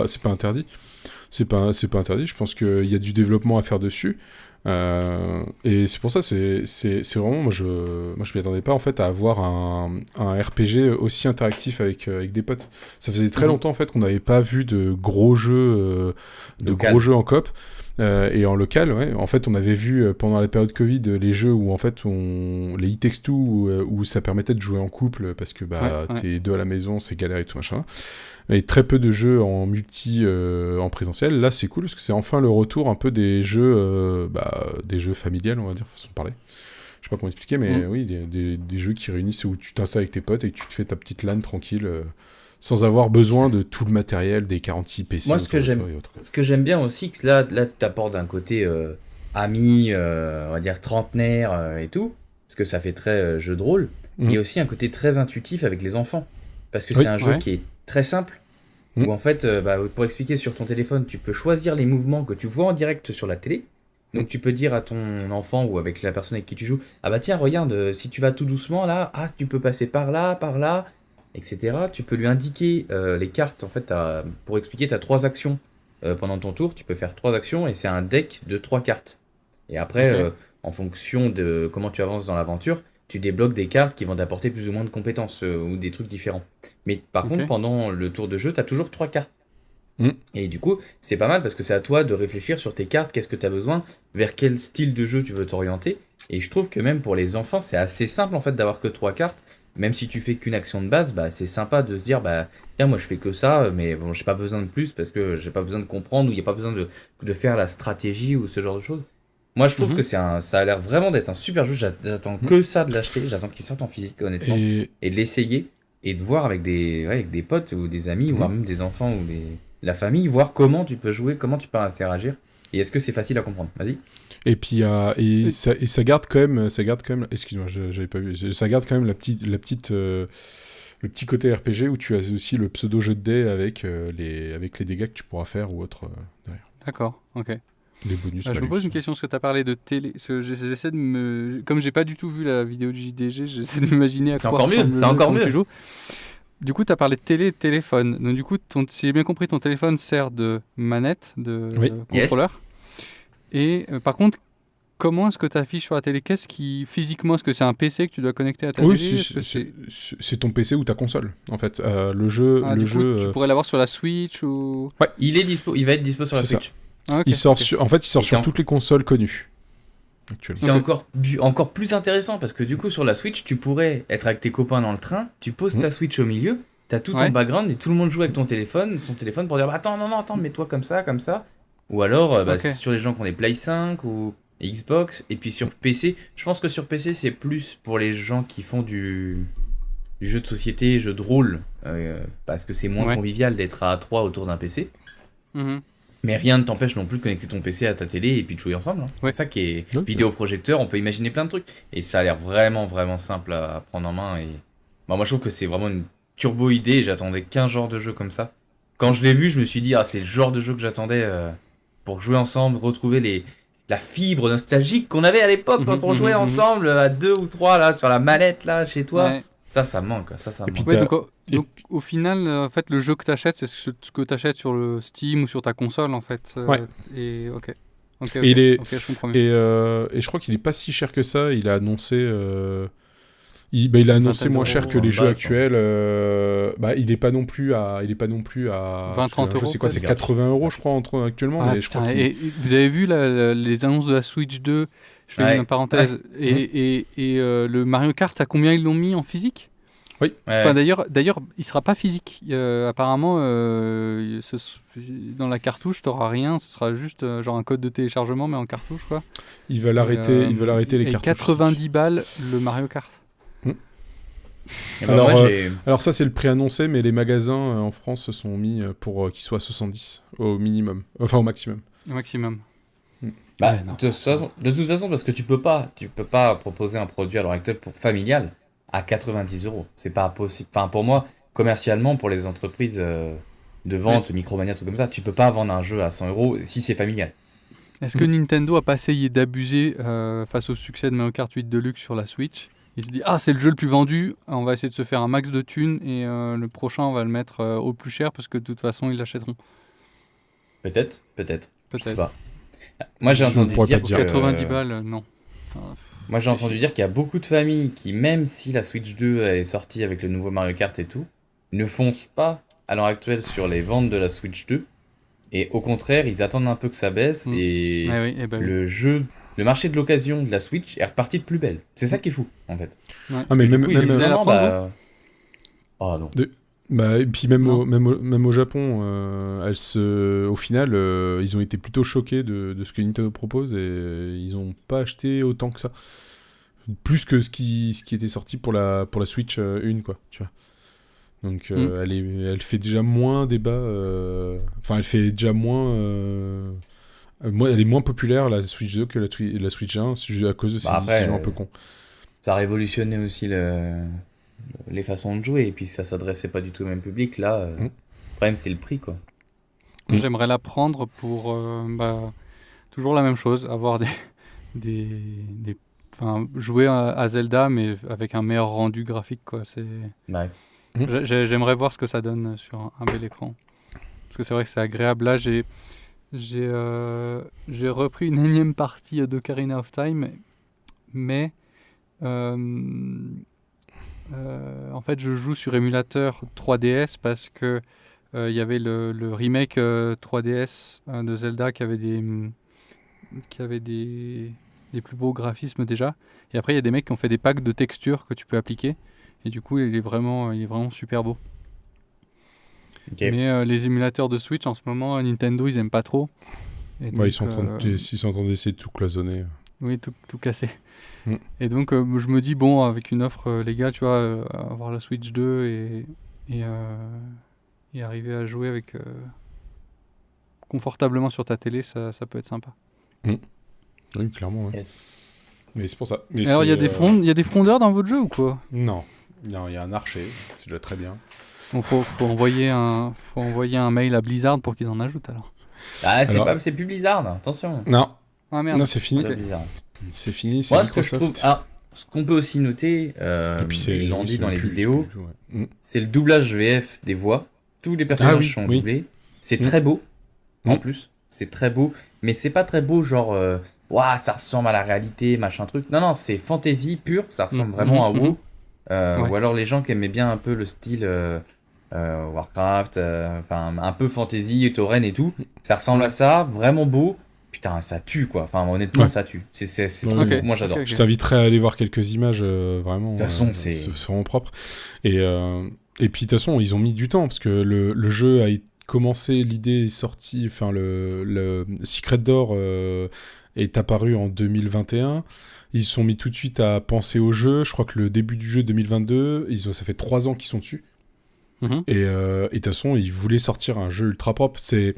c'est pas interdit. C'est pas interdit. Je pense qu'il y a du développement à faire dessus. Et c'est pour ça, c'est vraiment, moi je m'y attendais pas en fait à avoir un RPG aussi interactif avec des potes. Ça faisait très Mhm. longtemps en fait qu'on n'avait pas vu de gros jeux, Local. en coop. Et en local, ouais. En fait, on avait vu pendant la période Covid les jeux où en fait les It Takes Two où ça permettait de jouer en couple parce que bah Ouais. t'es deux à la maison, c'est galère et tout machin. Et très peu de jeux en multi en présentiel. Là, c'est cool parce que c'est enfin le retour un peu des jeux familiales, on va dire, façon de parler. Je sais pas comment expliquer, mais oui, des jeux qui réunissent où tu t'installes avec tes potes et que tu te fais ta petite LAN tranquille. Sans avoir besoin de tout le matériel des 46 PC. Moi, ce que autour de j'aime- toi et autres. Ce que j'aime bien aussi, que là tu apportes un côté ami, on va dire trentenaire et tout, parce que ça fait très jeu de rôle. Mhm. Il y a aussi un côté très intuitif avec les enfants, parce que Oui. c'est un jeu Ouais. qui est très simple, Mhm. où en fait, pour expliquer sur ton téléphone, tu peux choisir les mouvements que tu vois en direct sur la télé. Donc tu peux dire à ton enfant ou avec la personne avec qui tu joues, ah bah tiens, regarde, si tu vas tout doucement là, ah tu peux passer par là, etc. Tu peux lui indiquer les cartes, en fait, pour expliquer, tu as 3 actions pendant ton tour, tu peux faire 3 actions et c'est un deck de 3 cartes. Et après, Ok. en fonction de comment tu avances dans l'aventure, tu débloques des cartes qui vont t'apporter plus ou moins de compétences ou des trucs différents. Mais par Ok. contre, pendant le tour de jeu, tu as toujours 3 cartes. Mm. Et du coup, c'est pas mal parce que c'est à toi de réfléchir sur tes cartes, qu'est-ce que tu as besoin, vers quel style de jeu tu veux t'orienter. Et je trouve que même pour les enfants, c'est assez simple en fait d'avoir que 3 cartes. Même si tu fais qu'une action de base, bah, c'est sympa de se dire, bah, tiens, moi je fais que ça, mais bon, j'ai pas besoin de plus parce que j'ai pas besoin de comprendre ou il n'y a pas besoin de faire la stratégie ou ce genre de choses. Moi je trouve Mhm. que ça a l'air vraiment d'être un super jeu, j'attends que ça de l'acheter, j'attends qu'il sorte en physique honnêtement, Et et de l'essayer et de voir avec des potes ou des amis, Mhm. voire même des enfants ou la famille, voir comment tu peux jouer, comment tu peux interagir et est-ce que c'est facile à comprendre. Vas-y. Et puis ça garde quand même, excuse-moi, j'avais pas vu, ça garde quand même le petit côté RPG où tu as aussi le pseudo jeu de dés avec les dégâts que tu pourras faire ou autre derrière, D'accord, ok. les bonus. Je me malus. pose une question, parce que tu as parlé de télé. J'essaie de me. Comme j'ai pas du tout vu la vidéo du JDG, j'essaie de m'imaginer à C'est quoi encore mieux, ressemble c'est le jeu encore quand mieux. tu joues. Du coup, tu as parlé de télé et de téléphone. Donc, du coup, si j'ai bien compris, ton téléphone sert de manette, de Oui. contrôleur. Et par contre, comment est-ce que tu affiches sur la télé? Qu'est-ce qui, physiquement, est-ce que c'est un PC que tu dois connecter à ta Oui, télé? Est-ce que c'est ton PC ou ta console en fait. Le jeu, Ah, du coup, tu pourrais l'avoir sur la Switch ou... Il va être dispo sur la C'est ça. Switch. Ah, ok, il sort ok. sur Et c'est sur en- toutes les consoles connues actuellement. C'est Ok. encore plus intéressant parce que du coup sur la Switch tu pourrais être avec tes copains dans le train, tu poses ta Switch au milieu, t'as tout Ouais. ton background et tout le monde joue avec son téléphone pour dire bah, attends mets-toi comme ça. Ou alors Ok. sur les gens qui ont des Play 5 ou Xbox et puis sur PC, je pense que sur PC c'est plus pour les gens qui font du jeu de société, jeu de rôle parce que c'est moins Ouais. convivial d'être à 3 autour d'un PC. Mhm. Mais rien ne t'empêche non plus de connecter ton PC à ta télé et puis de jouer ensemble. Hein. Ouais. C'est ça qui est Ouais. vidéoprojecteur, on peut imaginer plein de trucs. Et ça a l'air vraiment, vraiment simple à prendre en main. Bah, moi, je trouve que c'est vraiment une turbo idée. J'attendais qu'un genre de jeu comme ça. Quand je l'ai vu, je me suis dit, ah, c'est le genre de jeu que j'attendais pour jouer ensemble, retrouver la fibre nostalgique qu'on avait à l'époque quand on jouait ensemble à 2 ou 3 là, sur la manette là, chez toi. Ouais. Ça me manque. Ça me Et puis manque. Ouais, Et- donc, au final, en fait, le jeu que tu achètes, c'est ce que tu achètes sur le Steam ou sur ta console, en fait. Ouais. Et ok. Ok, Et il est- ok, je comprends mieux. Et je crois qu'il est pas si cher que ça. Il a annoncé, il a annoncé Vingtaine moins d'euros, cher que les en jeux bas, actuels. Il est pas non plus à, 20-30 parce que un jeu, euros, c'est quoi, c'est peut-être. 80 euros, je crois, actuellement. Ah, Et je crois putain, qu'il- et vous avez vu les annonces de la Switch 2? Je fais Ouais. une parenthèse. Et le Mario Kart, à combien ils l'ont mis en physique? Ouais. Enfin, d'ailleurs, il sera pas physique. Apparemment, dans la cartouche, t'auras rien. Ce sera juste genre un code de téléchargement, mais en cartouche, quoi. Ils veulent arrêter les et cartouches. 90 balles le Mario Kart. Et ben, Alors, moi, j'ai- Alors ça, c'est le prix annoncé, mais les magasins en France se sont mis pour qu'il soit à 70 au minimum, enfin au maximum. Au maximum. Bah, Ouais, non. de toute façon, parce que tu peux pas proposer un produit à l'heure actuelle pour familial à 90 euros. C'est pas possible. Enfin, pour moi, commercialement, pour les entreprises de vente, Micromania, ou comme ça, tu peux pas vendre un jeu à 100 euros si c'est familial. Est-ce que Nintendo a pas essayé d'abuser face au succès de Mario Kart 8 Deluxe sur la Switch? Il se dit, ah, c'est le jeu le plus vendu, on va essayer de se faire un max de thunes et le prochain, on va le mettre au plus cher parce que de toute façon, ils l'achèteront. Peut-être. Je sais Peut-être. pas. Moi, j'ai Je entendu pourrais dire pas dire. que- 90 balles, non. Enfin, Moi, j'ai entendu dire qu'il y a beaucoup de familles qui, même si la Switch 2 est sortie avec le nouveau Mario Kart et tout, ne foncent pas à l'heure actuelle sur les ventes de la Switch 2. Et au contraire, ils attendent un peu que ça baisse Mm. et ah oui, eh ben oui. le marché de l'occasion de la Switch est reparti de plus belle. C'est ça qui est fou, en fait. Ouais. Ah mais Et du même, coup, ils même, disent, allez la non, prendre, bah... Oh non. et puis même Non. même au Japon, au final, ils ont été plutôt choqués de ce que Nintendo propose et ils ont pas acheté autant que ça, plus que ce qui était sorti pour la Switch 1 quoi, tu vois. Donc elle fait déjà moins débat, enfin elle fait déjà moins, elle est moins populaire la Switch 2 que la Switch 1 à cause de ces Bah, après, décisions un peu cons. Ça a révolutionné aussi les façons de jouer et puis ça s'adressait pas du tout au même public. Là, le problème, c'est le prix, quoi. Mm. J'aimerais la prendre pour toujours la même chose, avoir jouer à Zelda mais avec un meilleur rendu graphique, quoi. Ouais. J'aimerais voir ce que ça donne sur un bel écran. Parce que c'est vrai que c'est agréable. Là, j'ai repris une énième partie d'Ocarina of Time, mais en fait, je joue sur émulateur 3DS parce que il y avait le remake 3DS de Zelda qui avait des plus beaux graphismes déjà. Et après, il y a des mecs qui ont fait des packs de textures que tu peux appliquer. Et du coup, il est vraiment super beau. Ok. Mais les émulateurs de Switch, en ce moment, Nintendo, ils aiment pas trop. Et donc, Ils sont en train d'essayer de tout cloisonner. oui, tout casser. Mm. Et donc, je me dis, bon, avec une offre légale, tu vois, avoir la Switch 2 et arriver à jouer avec confortablement sur ta télé, ça peut être sympa. Oui, clairement. Ouais. Yes. Mais c'est pour ça. Mais Alors, il y a c'est, il y a des frondeurs dans votre jeu ou quoi? Non, il y a un archer, c'est déjà très bien. Bon, faut envoyer un mail à Blizzard pour qu'ils en ajoutent alors. Ah, Alors- c'est plus Blizzard, attention. Non, Ah merde. non, c'est fini. C'est pas Blizzard. C'est fini, c'est Moi, ce que je Microsoft. trouve. Ah, ce qu'on peut aussi noter, Et puis ils l'ont oui, dit c'est dans les plus- vidéos, c'est plus- ouais. c'est le doublage VF des voix. Tous les personnages oui, sont oui. doublés. C'est Mm. très beau, en Mm. plus. C'est très beau, mais c'est pas très beau, genre, ouah, ça ressemble à la réalité, machin truc. Non, non, c'est fantasy pure, ça ressemble Mm. vraiment à Mhm, WoW. Ouais. Ou alors les gens qui aimaient bien un peu le style Warcraft, enfin un peu fantasy, Tauren et tout, ça ressemble à ça, vraiment beau. Putain, ça tue quoi. Enfin, honnêtement, Ouais. ça tue. C'est Ouais, trop ouais. beau. Moi, j'adore. Ok. Je t'inviterai à aller voir quelques images, vraiment. De toute façon, c'est vraiment propre. Et puis, de toute façon, ils ont mis du temps, parce que le jeu a commencé, l'idée est sortie, enfin, le Secret Door est apparu en 2021. Ils se sont mis tout de suite à penser au jeu. Je crois que le début du jeu 2022, ça fait 3 ans qu'ils sont dessus. Mhm. Et de toute façon, ils voulaient sortir un jeu ultra propre. C'est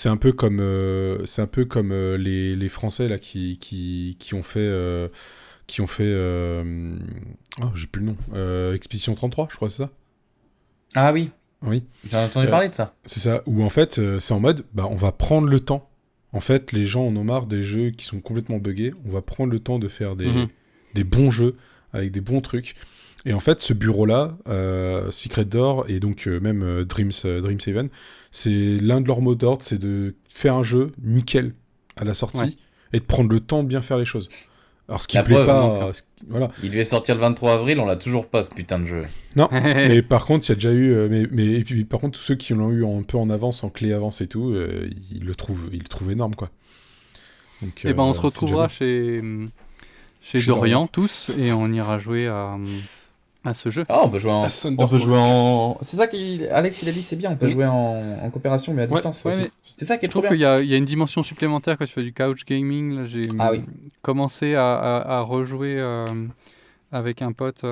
un peu comme les Français là qui ont fait qui ont fait... j'ai plus le nom. Expédition 33, je crois, c'est ça? Ah oui, Oui, j'ai entendu parler de ça. c'est ça. Où en fait, c'est en mode, on va prendre le temps. En fait, les gens en ont marre des jeux qui sont complètement buggés. On va prendre le temps de faire des bons jeux avec des bons trucs. Et en fait, ce bureau-là, Secret Door, et donc même Dream7, c'est l'un de leurs mots d'ordre, c'est de faire un jeu nickel à la sortie et de prendre le temps de bien faire les choses. Alors, ce qui La plaît preuve, pas... voilà. Il devait sortir le 23 avril, on l'a toujours pas, ce putain de jeu. Non, mais par contre, il y a déjà eu... et puis, par contre, tous ceux qui l'ont eu un peu en avance, en clé avance et tout, ils le trouvent énorme, quoi. Donc, Et ben on se c'est retrouvera déjà chez Dorian tous et on ira jouer à ce jeu. Ah, on peut jouer en... bien. On peut jouer en... C'est ça qu'Alex il a dit, c'est bien, on peut jouer en coopération, mais à distance ouais, aussi. mais C'est ça qui est Je trop trouve bien. qu'il y a une dimension supplémentaire quand tu fais du couch gaming. Là, j'ai Ah oui. commencé à rejouer avec un pote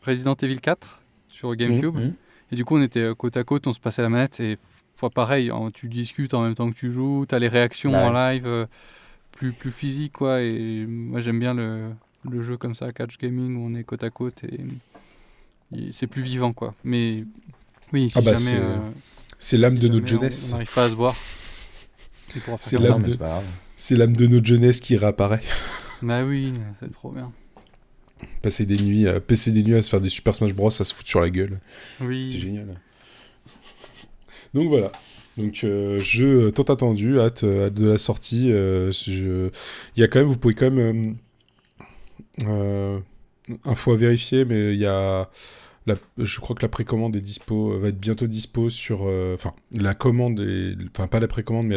Resident Evil 4 sur GameCube. Mhm. Et du coup, on était côte à côte, on se passait la manette et pareil, tu discutes en même temps que tu joues, tu as les réactions Ouais. en live plus physiques, quoi. Et moi, j'aime bien le jeu comme ça, couch gaming, où on est côte à côte et c'est plus vivant, quoi. Mais oui, si jamais... c'est l'âme si de notre jamais jeunesse. on n'arrive pas à se voir. On pourra faire C'est comme l'âme ça. de- C'est pas grave. C'est l'âme de notre jeunesse qui réapparaît. Bah oui, c'est trop bien. Passer des nuits à se faire des Super Smash Bros, à se foutre sur la gueule. C'était Oui. génial. Donc voilà. Donc jeu tant attendu, hâte de la sortie. Il y a quand même, vous pouvez quand même info à vérifier, mais il y a je crois que la précommande est dispo, va être bientôt dispo sur, enfin la commande enfin pas la précommande, mais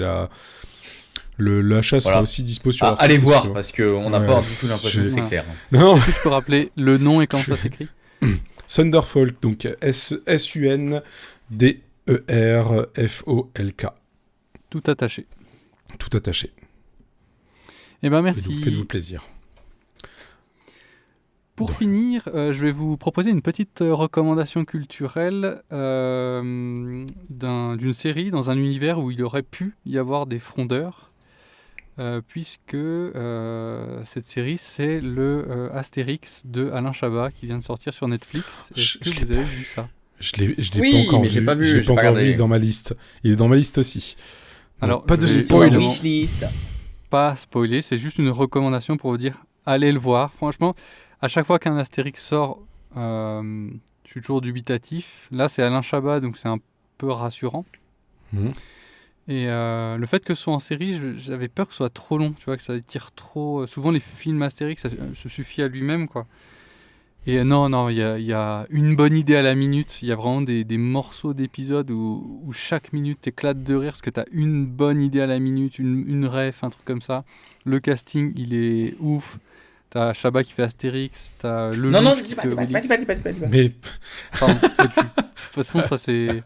l'achat sera Voilà. aussi dispo sur. Ah, leur allez site voir, aussi, parce qu'on n'a Ouais. pas du tout l'impression que Je- c'est clair. Non, Est-ce que tu peux rappeler le nom et comment ça s'écrit? Thunderfolk, donc Sunderfolk. Tout attaché. Tout attaché. Eh ben Et merci. donc faites-vous plaisir. Pour finir, je vais vous proposer une petite recommandation culturelle d'une série dans un univers où il aurait pu y avoir des frondeurs, puisque cette série, c'est le Astérix de Alain Chabat qui vient de sortir sur Netflix. Est-ce Je que l'ai vous avez vu ça? Je l'ai Oui, pas encore mais vu. j'ai pas vu, Je l'ai j'ai pas pas encore vu, regardé. il est dans ma liste. Il est dans ma liste aussi. Alors, pas de je vais spoil. évidemment Wishlist. pas spoiler, c'est juste une recommandation pour vous dire allez le voir. Franchement, à chaque fois qu'un Astérix sort, je suis toujours dubitatif. Là, c'est Alain Chabat, donc c'est un peu rassurant. Mhm. Et le fait que ce soit en série, j'avais peur que ce soit trop long, tu vois, que ça tire trop. Souvent, les films Astérix, ça se suffit à lui-même, quoi. Et non, il y a une bonne idée à la minute. Il y a vraiment des morceaux d'épisodes où chaque minute t'éclates de rire parce que t'as une bonne idée à la minute, une ref, un truc comme ça. Le casting, il est ouf. T'as Chabat qui fait Astérix, t'as le Non, Louche dis qui pas, fait dis pas, dis Obélix. pas, dis pas, dis pas, dis pas. Mais Pardon, de toute façon, ça c'est...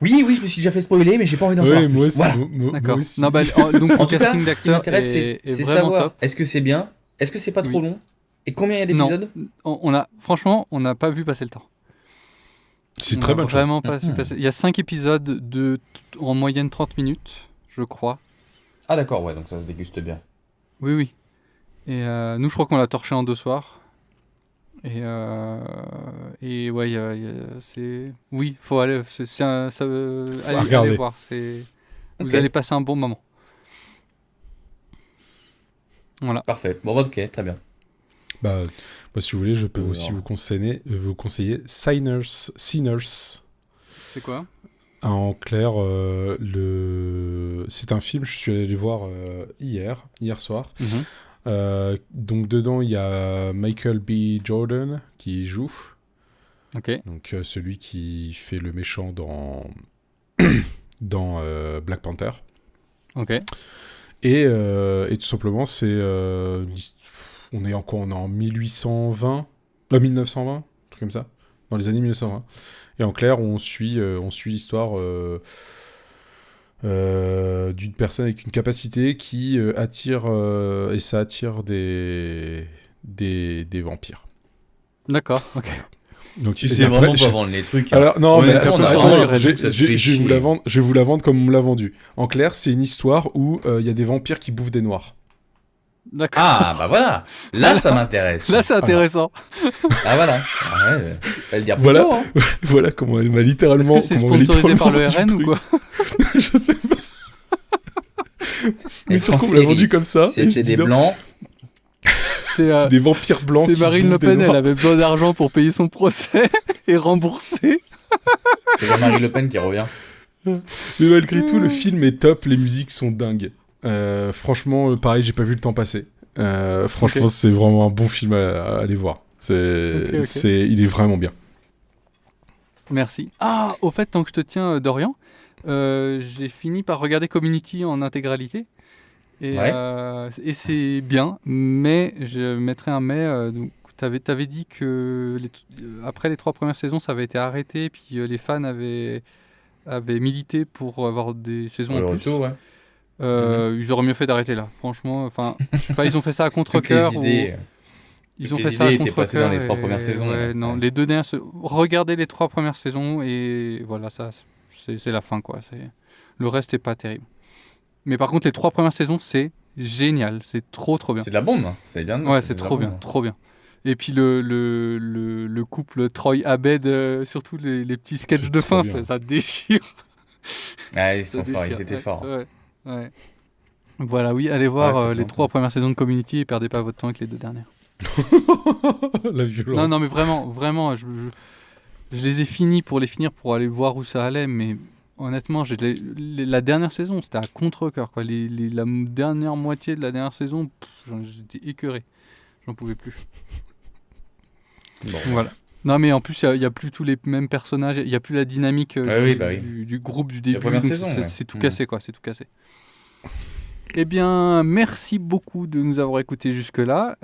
Oui, je me suis déjà fait spoiler, mais j'ai pas envie d'en savoir ouais, plus. moi aussi. Voilà. moi D'accord. aussi. Non, bah, donc En le tout cas, casting ce qui d'acteurs m'intéresse, est c'est vraiment savoir, top. est-ce que c'est bien? Est-ce que c'est pas trop Oui. long? Et combien il y a Non. d'épisodes? Franchement, on n'a pas vu passer le temps. C'est On très a bonne chose. vraiment pas Mhm. passer. Il y a 5 épisodes en moyenne 30 minutes, je crois. Ah d'accord, ouais, donc ça se déguste bien. Oui. Et nous, je crois qu'on l'a torché en 2 soirs. Et ouais, c'est... Oui, faut aller... allez regarder. voir. Vous Ok. allez passer un bon moment. Voilà. Parfait. Bon, bah, ok, très bien. Bah, moi, si vous voulez, je peux Alors. aussi vous conseiller Sinners. C'est quoi? En clair, c'est un film, je suis allé le voir hier soir. Donc dedans, il y a Michael B. Jordan qui joue, Ok. donc celui qui fait le méchant dans Black Panther. Ok. Et tout simplement, on est en 1920, un truc comme ça, dans les années 1920. Et en clair, on suit l'histoire d'une personne avec une capacité qui attire et ça attire des vampires. D'accord. Ok. Donc Tu et sais après, vraiment pas vendre les trucs. Hein. Alors non, mais Honnêtement, on a attends, vraiment attends, l'impression que ça te fait je vais vous chier. la vendre comme on me l'a vendu. En clair, c'est une histoire où il y a des vampires qui bouffent des noirs. D'accord. Ah, bah voilà. Là, ça m'intéresse. Là, c'est intéressant. Ah, voilà. Ah ouais, fallait le dire plus Voilà. tôt, hein. Voilà comment elle m'a littéralement. Est-ce que c'est comment on m'a sponsorisé par le littéralement RN ou vendu quoi? le truc. Je sais pas. Mais Et sur quoi on me l'a vendu comme ça et je C'est dis des non, blancs. c'est des vampires blancs. C'est qui Marine Le bouffent des Pen, elle noirs. avait besoin d'argent pour payer son procès et rembourser. C'est Jean-Marie Le Pen qui revient. Mais malgré tout, le film est top, les musiques sont dingues. Franchement, pareil, j'ai pas vu le temps passer. Franchement, Ok. c'est vraiment un bon film à aller voir. Ok. Il est vraiment bien. Merci. Ah, au fait, tant que je te tiens, Dorian, j'ai fini par regarder Community en intégralité. Et, Ouais. et c'est bien, mais je mettrai un mais. Donc, t'avais dit que après les 3 premières saisons, ça avait été arrêté, puis les fans avaient milité pour avoir des saisons Pour le en plus. retour, ouais. Ils auraient mieux fait d'arrêter là. Franchement, enfin, je sais pas, ils ont fait ça à Toutes les contre-cœur. idées. Ils ont toutes fait les ça à idées étaient passées contre-cœur. dans les 3 et- premières saisons, ouais, ouais. non, Ouais. les 2 dernières. Regardez les 3 premières saisons et voilà, ça, c'est la fin quoi. Le reste est pas terrible. Mais par contre, les 3 premières saisons, c'est génial. C'est trop bien. C'est de la bombe, hein. C'est bien. Ouais, c'est de la trop bien, bombe. trop bien. Et puis le couple Troy Abed, surtout les petits sketchs C'est de trop fin, bien. ça déchire. Ah, ils Ça sont forts, ils déchire, étaient ouais, forts. Ouais. Voilà, oui, allez voir Ouais, c'est les bon. 3 premières saisons de Community et perdez pas votre temps avec les 2 dernières. La violence. Non, mais vraiment, je les ai finis pour les finir, pour aller voir où ça allait, mais honnêtement, la dernière saison, c'était à contre-cœur, quoi. La dernière moitié de la dernière saison, j'étais écœuré. J'en pouvais plus. Bon. Voilà. Non, mais en plus, il y a plus tous les mêmes personnages, il n'y a plus la dynamique du groupe du début. première donc saison, ouais. c'est tout cassé, quoi. C'est tout cassé. Eh bien, merci beaucoup de nous avoir écoutés jusque-là.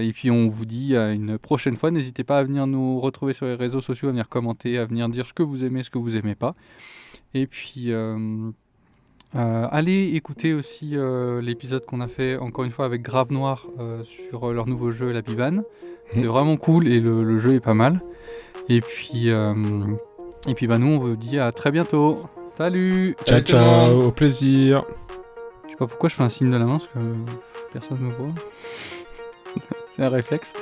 Et puis, on vous dit à une prochaine fois. N'hésitez pas à venir nous retrouver sur les réseaux sociaux, à venir commenter, à venir dire ce que vous aimez, ce que vous aimez pas. Et puis, allez écouter aussi l'épisode qu'on a fait, encore une fois, avec Grave Noir sur leur nouveau jeu, la Bibane. C'est vraiment cool et le jeu est pas mal. Et puis, bah, nous, on vous dit à très bientôt. Salut! Ciao, Salut tout le monde. ciao, au plaisir. Je sais pas pourquoi je fais un signe de la main parce que personne me voit. C'est un réflexe.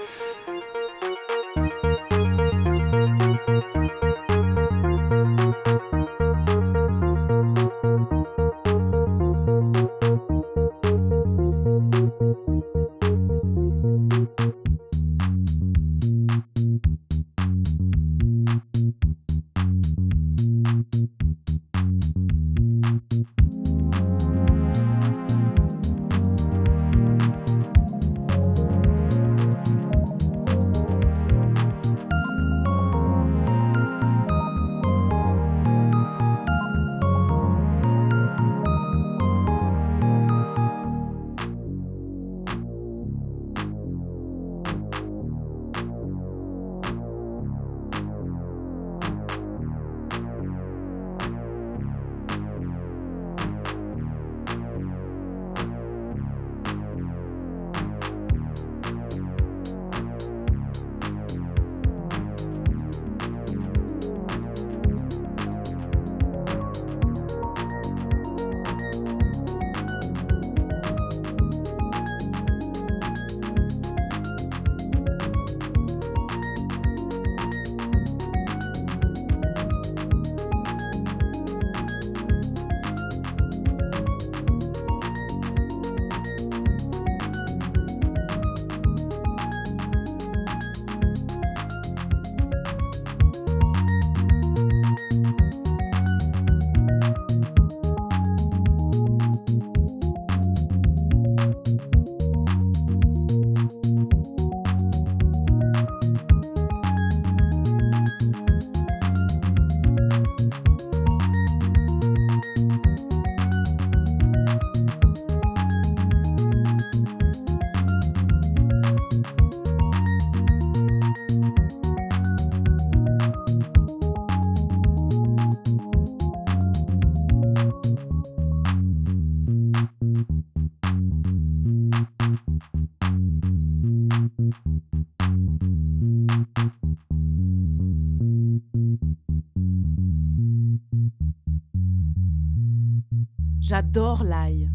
J'adore l'ail.